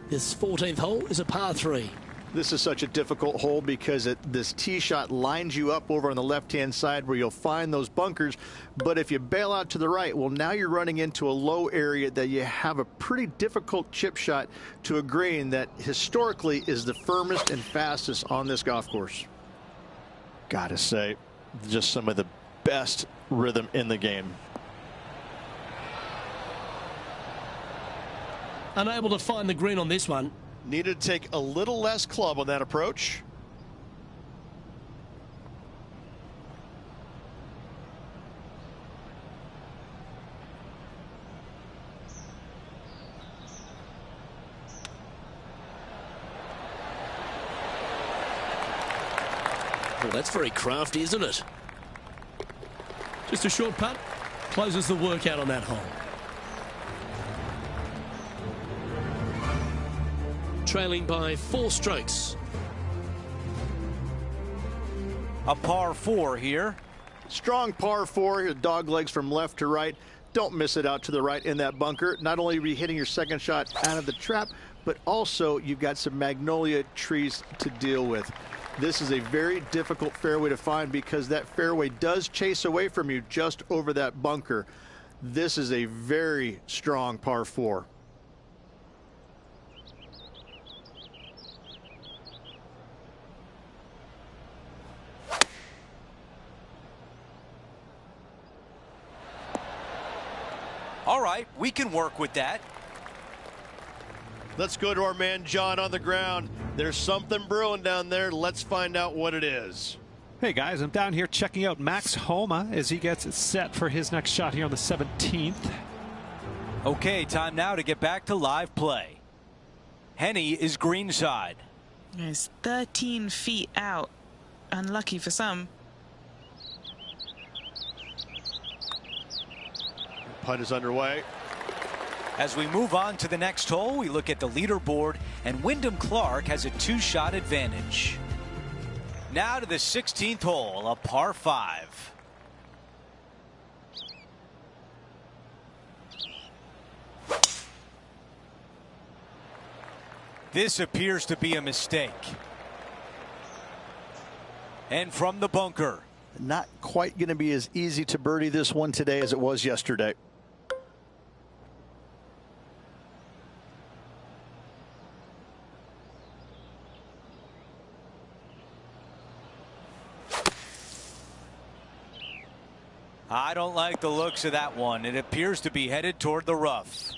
This 14th hole is a par 3. This is such a difficult hole because this tee shot lines you up over on the left-hand side where you'll find those bunkers. But if you bail out to the right, well, now you're running into a low area that you have a pretty difficult chip shot to a green that historically is the firmest and fastest on this golf course. Gotta say, just some of the best rhythm in the game. Unable to find the green on this one. Needed to take a little less club on that approach. Well, that's very crafty, isn't it? Just a short putt closes the workout on that hole. Trailing by 4 strokes. A par 4 here. Strong par 4, dog legs from left to right. Don't miss it out to the right in that bunker. Not only are you hitting your second shot out of the trap, but also you've got some magnolia trees to deal with. This is a very difficult fairway to find because that fairway does chase away from you just over that bunker. This is a very strong par 4. All right, we can work with that. Let's go to our man John on the ground. There's something brewing down there. Let's find out what it is. Hey guys, I'm down here checking out Max Homa as he gets set for his next shot here on the 17th. Okay, time now to get back to live play. Henny is greenside. It's 13 feet out. Unlucky for some. Putt is underway. As we move on to the next hole, we look at the leaderboard, and Wyndham Clark has a 2-shot advantage. Now to the 16th hole, a par 5. This appears to be a mistake. And from the bunker. Not quite going to be as easy to birdie this one today as it was yesterday. I don't like the looks of that one. It appears to be headed toward the rough.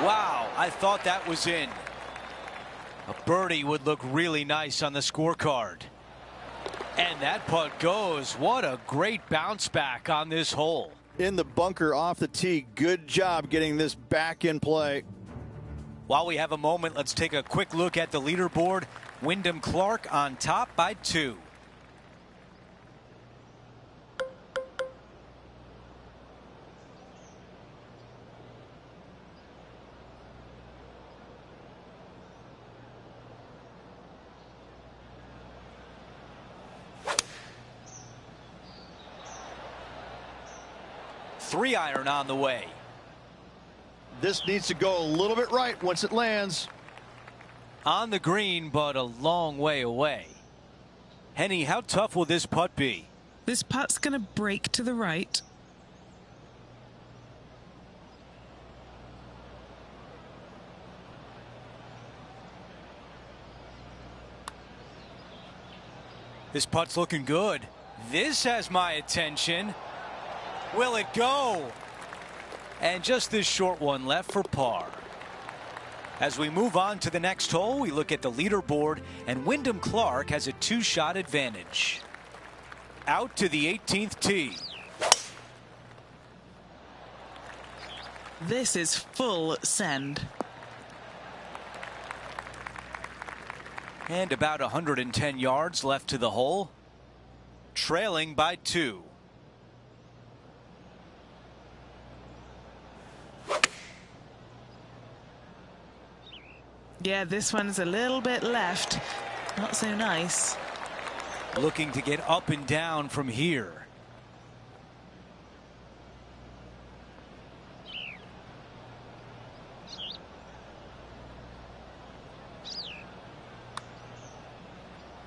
Wow, I thought that was in. A birdie would look really nice on the scorecard. And that putt goes. What a great bounce back on this hole. In the bunker off the tee. Good job getting this back in play. While we have a moment, let's take a quick look at the leaderboard. Wyndham Clark on top by 2. Three-iron on the way. This needs to go a little bit right once it lands. On the green, but a long way away. Henny, how tough will this putt be? This putt's going to break to the right. This putt's looking good. This has my attention. Will it go? And just this short one left for par. As we move on to the next hole, we look at the leaderboard, and Wyndham Clark has a 2-shot advantage. Out to the 18th tee. This is full send. And about 110 yards left to the hole. trailing by 2. Yeah, this one's a little bit left. Not so nice. Looking to get up and down from here.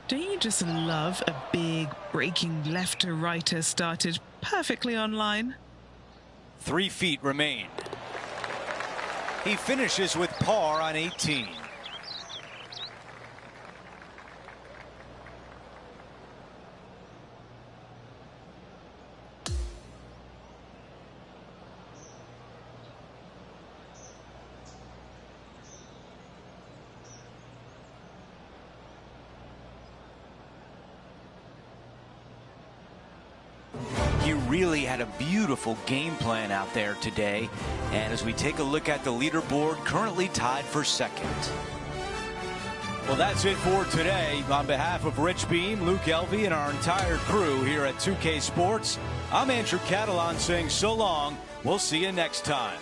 Don't you just love a big breaking left to righter started perfectly online? 3 feet remain. He finishes with par on 18. He really had a beautiful game plan out there today. And as we take a look at the leaderboard, currently tied for 2nd. Well, that's it for today. On behalf of Rich Beam, Luke Elvey, and our entire crew here at 2K Sports, I'm Andrew Catalan saying so long. We'll see you next time.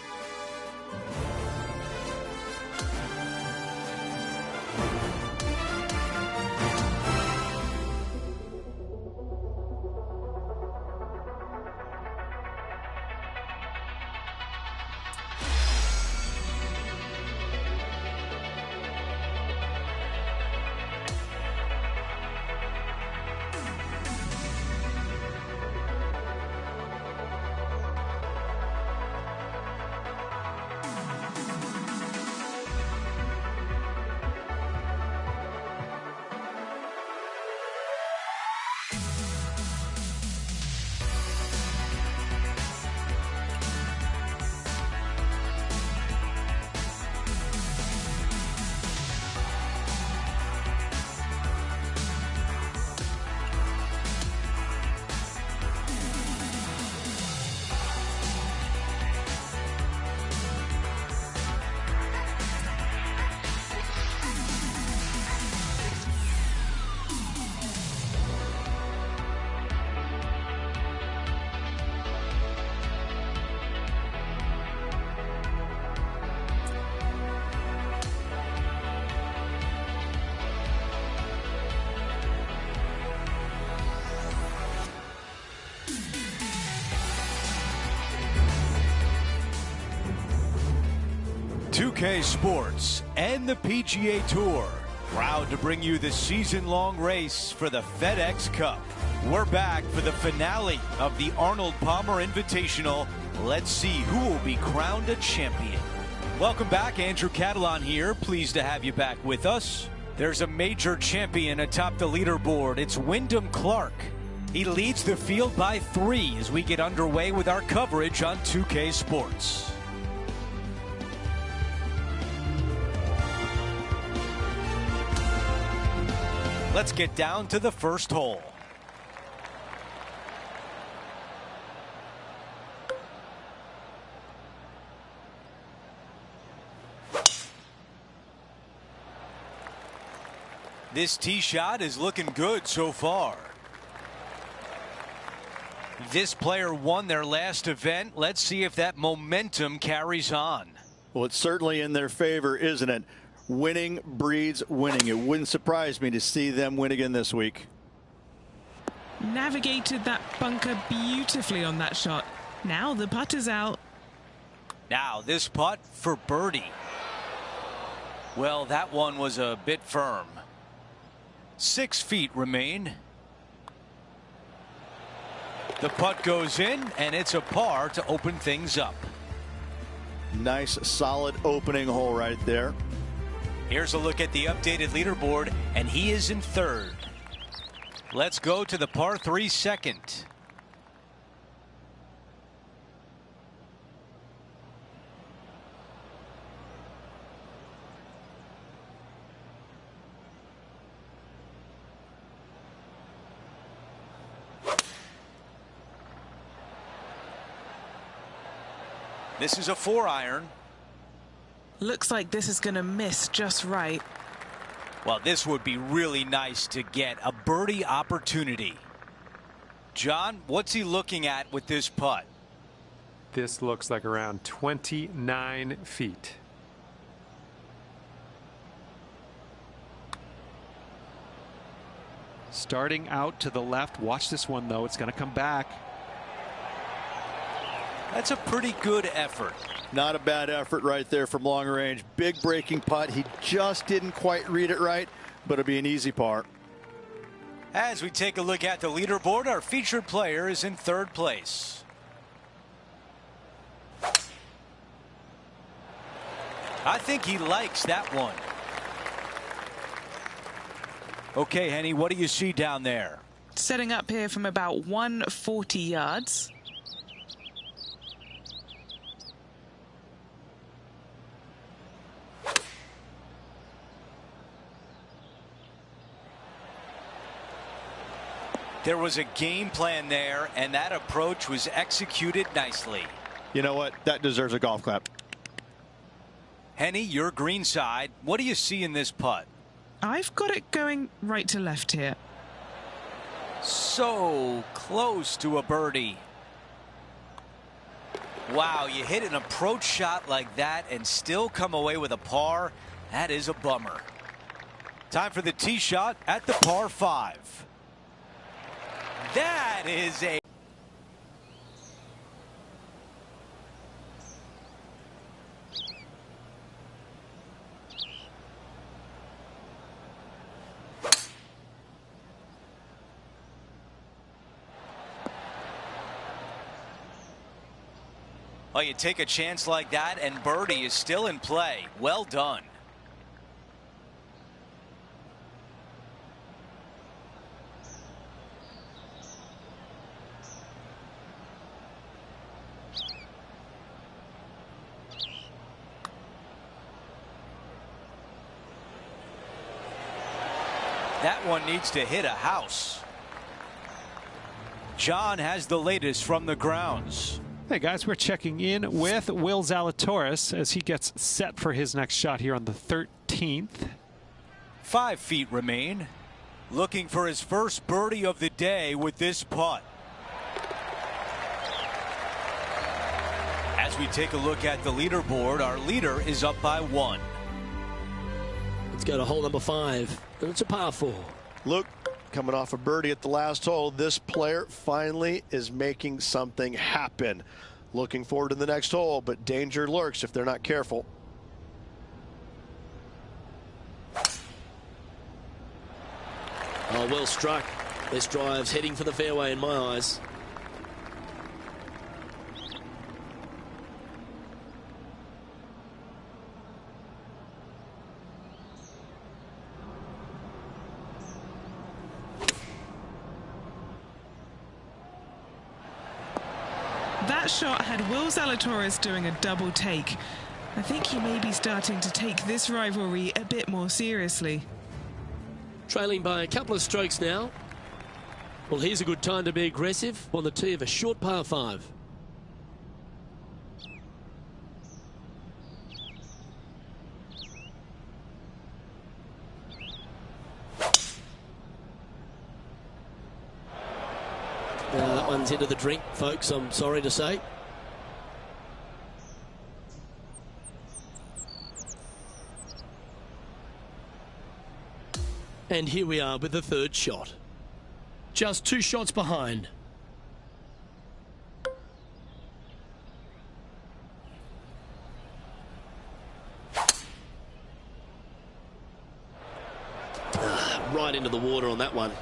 Sports and the PGA Tour, proud to bring you the season-long race for the FedEx Cup. We're back for the finale of the Arnold Palmer Invitational. Let's see who will be crowned a champion. Welcome back, Andrew Catalan here. Pleased to have you back with us. There's a major champion atop the leaderboard. It's Wyndham Clark. He leads the field by 3 as we get underway with our coverage on 2K Sports. Let's get down to the first hole. This tee shot is looking good so far. This player won their last event. Let's see if that momentum carries on. Well, it's certainly in their favor, isn't it? Winning breeds winning. It wouldn't surprise me to see them win again this week. Navigated that bunker beautifully on that shot. Now the putt is out. Now this putt for birdie. Well, that one was a bit firm. 6 feet remain. The putt goes in, and it's a par to open things up. Nice, solid opening hole right there. Here's a look at the updated leaderboard, and he is in 3rd. Let's go to the par 3 second. This is a 4-iron. Looks like this is going to miss just right. Well, this would be really nice to get a birdie opportunity. John, what's he looking at with this putt? This looks like around 29 feet. Starting out to the left. Watch this one, though. It's going to come back. That's a pretty good effort. Not a bad effort right there from long range. Big breaking putt. He just didn't quite read it right, but it'll be an easy par. As we take a look at the leaderboard, our featured player is in third place. I think he likes that one. Okay, Henny, what do you see down there? Setting up here from about 140 yards. There was a game plan there, and that approach was executed nicely. You know what? That deserves a golf clap. Henny, your green side. What do you see in this putt? I've got it going right to left here. So close to a birdie. Wow, you hit an approach shot like that and still come away with a par. That is a bummer. Time for the tee shot at the par 5. That is a... Well, you take a chance like that and birdie is still in play. Well done. That one needs to hit a house. John has the latest from the grounds. Hey guys, we're checking in with Will Zalatoris as he gets set for his next shot here on the 13th. 5 feet remain. Looking for his first birdie of the day with this putt. As we take a look at the leaderboard, our leader is up by 1. Let's go to hole number 5, and it's a par 4. Look, coming off a birdie at the last hole, this player finally is making something happen. Looking forward to the next hole, but danger lurks if they're not careful. Oh, well struck. This drive's heading for the fairway in my eyes. That shot had Will Zalatoris doing a double take. I think he may be starting to take this rivalry a bit more seriously. Trailing by a couple of strokes now. Well, here's a good time to be aggressive on the tee of a short par 5. That one's into the drink, folks, I'm sorry to say. And here we are with the third shot. Just 2 shots behind. Right into the water on that one.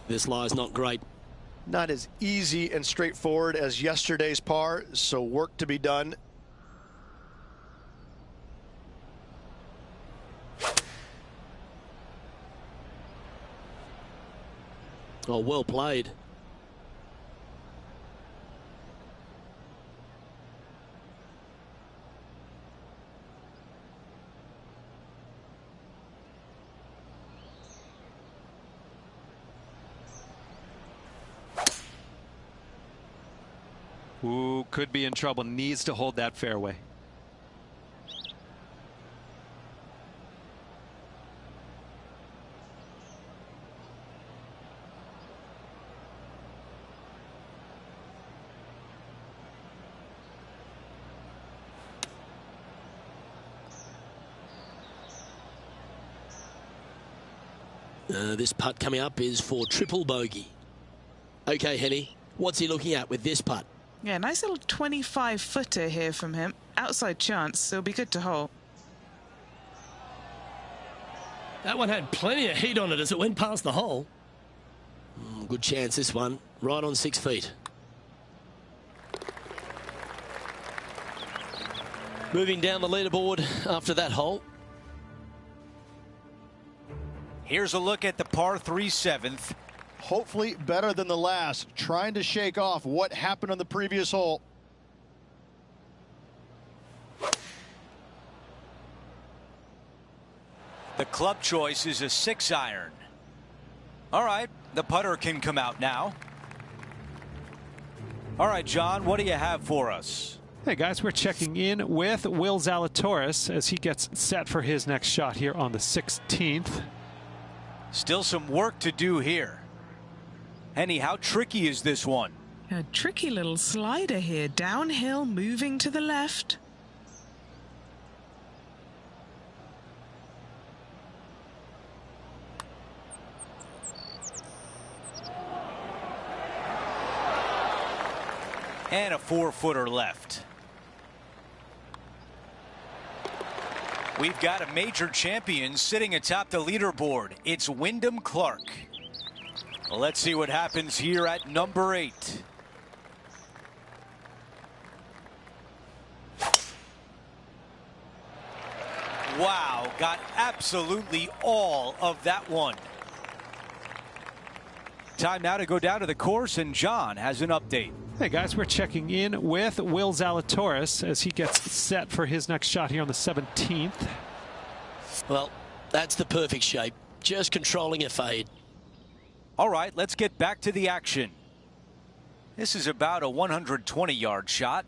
This lie's not great. Not as easy and straightforward as yesterday's par, so work to be done. Oh, well played. Ooh, could be in trouble. Needs to hold that fairway. This putt coming up is for triple bogey. Okay, Henny, what's he looking at with this putt? Yeah, nice little 25-footer here from him. Outside chance, so it'll be good to hole. That one had plenty of heat on it as it went past the hole. Good chance this one, right on 6 feet. Moving down the leaderboard after that hole. Here's a look at the par 3 7th. Hopefully better than the last, trying to shake off what happened on the previous hole. The club choice is a 6-iron. All right, the putter can come out now. All right, John, what do you have for us? Hey guys, we're checking in with Will Zalatoris as he gets set for his next shot here on the 16th. Still some work to do here. Henny, how tricky is this one? A tricky little slider here, downhill, moving to the left. And a 4-footer left. We've got a major champion sitting atop the leaderboard. It's Wyndham Clark. Let's see what happens here at number 8. Wow, got absolutely all of that one. Time now to go down to the course, and John has an update. Hey guys, we're checking in with Will Zalatoris as he gets set for his next shot here on the 17th. Well, that's the perfect shape. Just controlling a fade. All right, let's get back to the action. This is about a 120-yard shot.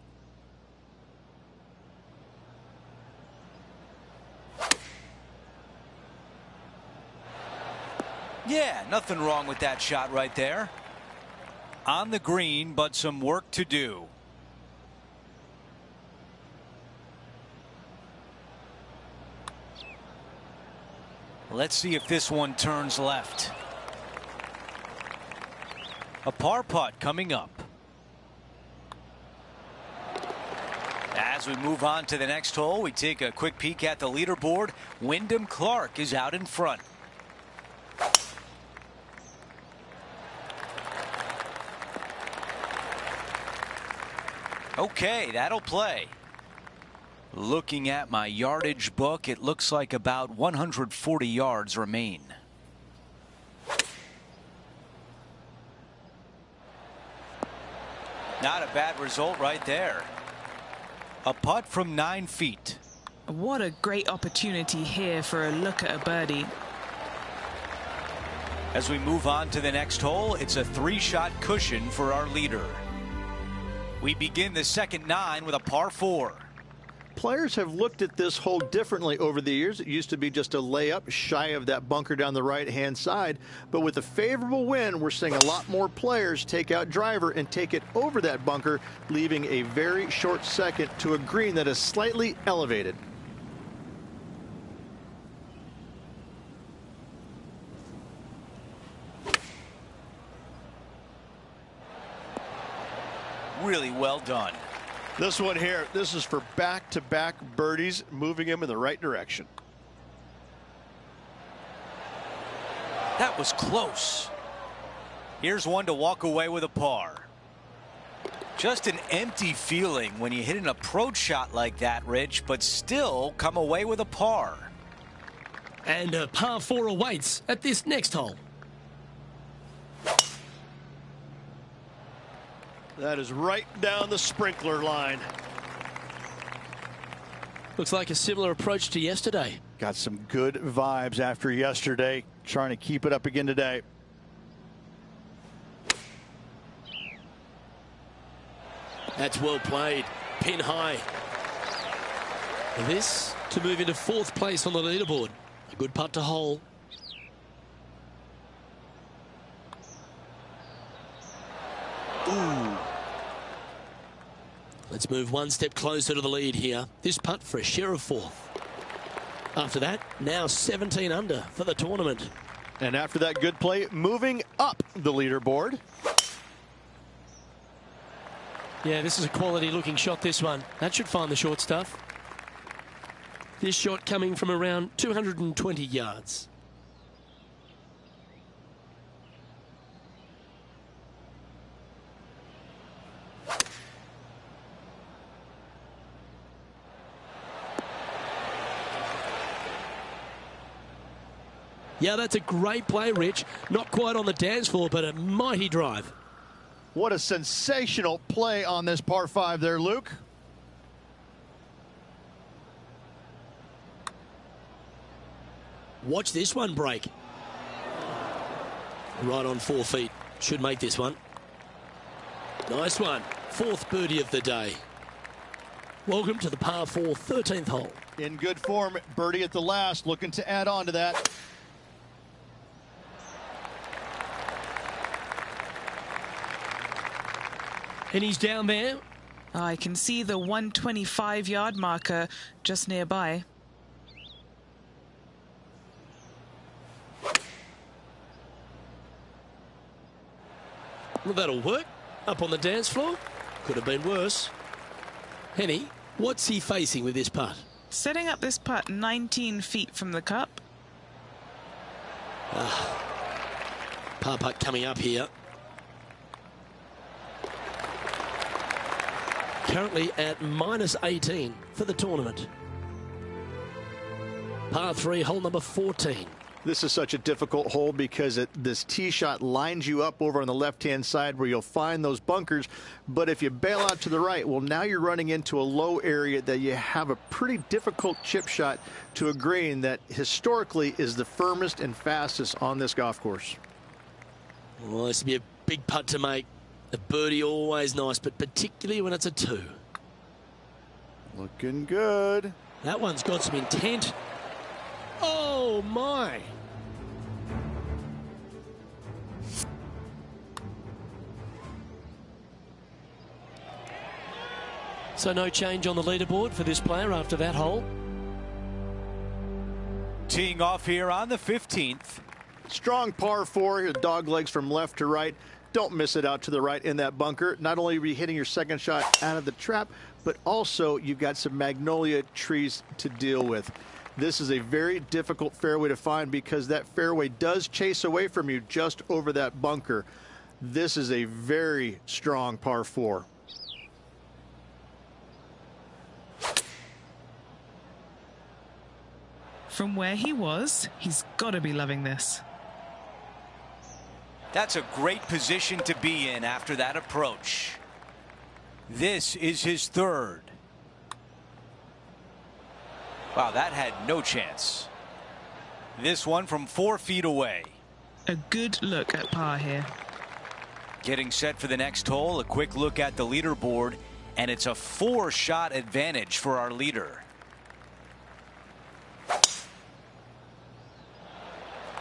Yeah, nothing wrong with that shot right there. On the green, but some work to do. Let's see if this one turns left. A par putt coming up. As we move on to the next hole, we take a quick peek at the leaderboard. Wyndham Clark is out in front. Okay, that'll play. Looking at my yardage book, it looks like about 140 yards remain. Not a bad result right there. A putt from 9 feet. What a great opportunity here for a look at a birdie. As we move on to the next hole, it's a 3-shot cushion for our leader. We begin the second 9 with a par 4. Players have looked at this hole differently over the years. It used to be just a layup shy of that bunker down the right-hand side. But with a favorable wind, we're seeing a lot more players take out driver and take it over that bunker, leaving a very short second to a green that is slightly elevated. Really well done. This one here, this is for back-to-back birdies, moving him in the right direction. That was close. Here's one to walk away with a par. Just an empty feeling when you hit an approach shot like that, Rich, but still come away with a par. And a par 4 awaits at this next hole. That is right down the sprinkler line. Looks like a similar approach to yesterday. Got some good vibes after yesterday. Trying to keep it up again today. That's well played. Pin high. And this to move into 4th place on the leaderboard. A good putt to hole. Ooh. Let's move one step closer to the lead here. This putt for a share of 4th. After that, now 17 under for the tournament. And after that good play, moving up the leaderboard. Yeah, this is a quality looking shot, this one. That should find the short stuff. This shot coming from around 220 yards. Yeah, that's a great play, Rich. Not quite on the dance floor, but a mighty drive. What a sensational play on this par 5 there, Luke. Watch this one break. Right on 4 feet. Should make this one. Nice one. 4th birdie of the day. Welcome to the par 4 13th hole. In good form, birdie at the last, looking to add on to that. And he's down there. I can see the 125-yard marker just nearby. Well, that'll work. Up on the dance floor. Could have been worse. Henny, what's he facing with this putt? Setting up this putt 19 feet from the cup. Par putt coming up here. Currently at -18 for the tournament. Par 3, hole number 14. This is such a difficult hole because this tee shot lines you up over on the left-hand side where you'll find those bunkers. But if you bail out to the right, well, now you're running into a low area that you have a pretty difficult chip shot to a green that historically is the firmest and fastest on this golf course. Well, this would be a big putt to make. A birdie always nice, but particularly when it's a 2. Looking good. That one's got some intent. Oh, my. So no change on the leaderboard for this player after that hole. Teeing off here on the 15th. Strong par 4, dog legs from left to right. Don't miss it out to the right in that bunker. Not only are you hitting your second shot out of the trap, but also you've got some magnolia trees to deal with. This is a very difficult fairway to find because that fairway does chase away from you just over that bunker. This is a very strong par 4. From where he was, he's got to be loving this. That's a great position to be in after that approach. This is his 3rd. Wow, that had no chance. This one from 4 feet away. A good look at par here. Getting set for the next hole, a quick look at the leaderboard, and it's a 4-shot advantage for our leader.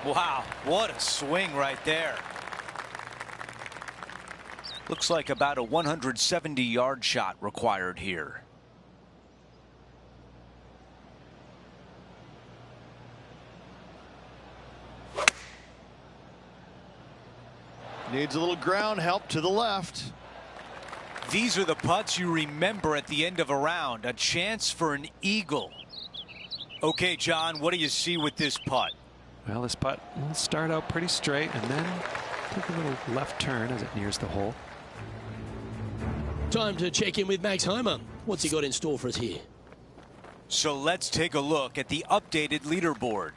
Wow, what a swing right there. Looks like about a 170-yard shot required here. Needs a little ground help to the left. These are the putts you remember at the end of a round. A chance for an eagle. Okay, John, what do you see with this putt? Well, this putt will start out pretty straight and then take a little left turn as it nears the hole. Time to check in with Max Homer. What's he got in store for us here? So let's take a look at the updated leaderboard.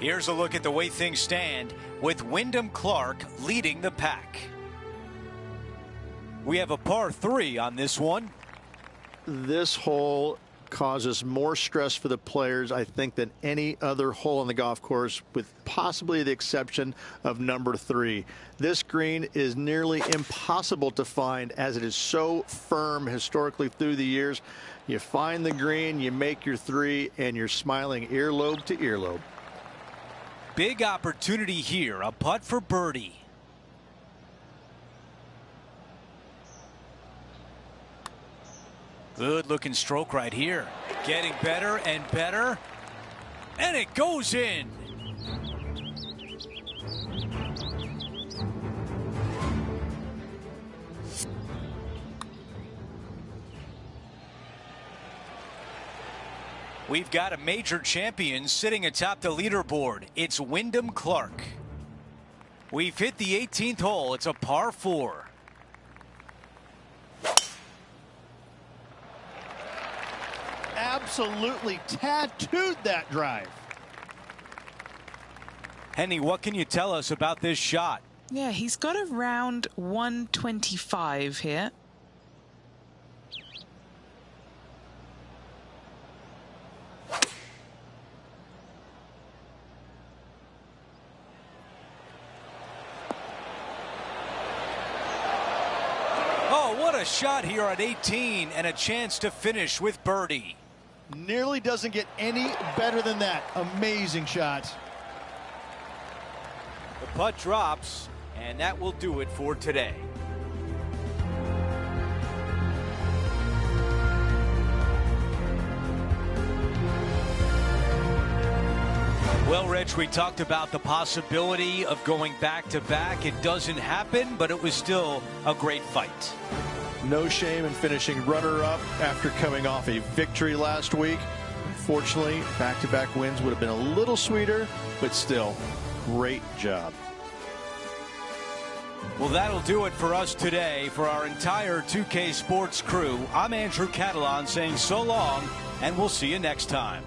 Here's a look at the way things stand with Wyndham Clark leading the pack. We have a par 3 on this one. This hole causes more stress for the players, I think, than any other hole on the golf course, with possibly the exception of number 3. This green is nearly impossible to find as it is so firm historically through the years. You find the green, you make your 3, and you're smiling earlobe to earlobe. Big opportunity here, a putt for birdie. Good looking stroke right here. Getting better and better. And it goes in. We've got a major champion sitting atop the leaderboard. It's Wyndham Clark. We've hit the 18th hole. It's a par 4. Absolutely tattooed that drive. Henny, what can you tell us about this shot? Yeah, he's got around 125 here. Oh, what a shot here at 18 and a chance to finish with birdie. Nearly doesn't get any better than that. Amazing shot. The putt drops, and that will do it for today. Well, Rich, we talked about the possibility of going back-to-back. It doesn't happen, but it was still a great fight. No shame in finishing runner-up after coming off a victory last week. Unfortunately, back-to-back wins would have been a little sweeter, but still, great job. Well, that'll do it for us today. For our entire 2K Sports crew, I'm Andrew Catalan saying so long, and we'll see you next time.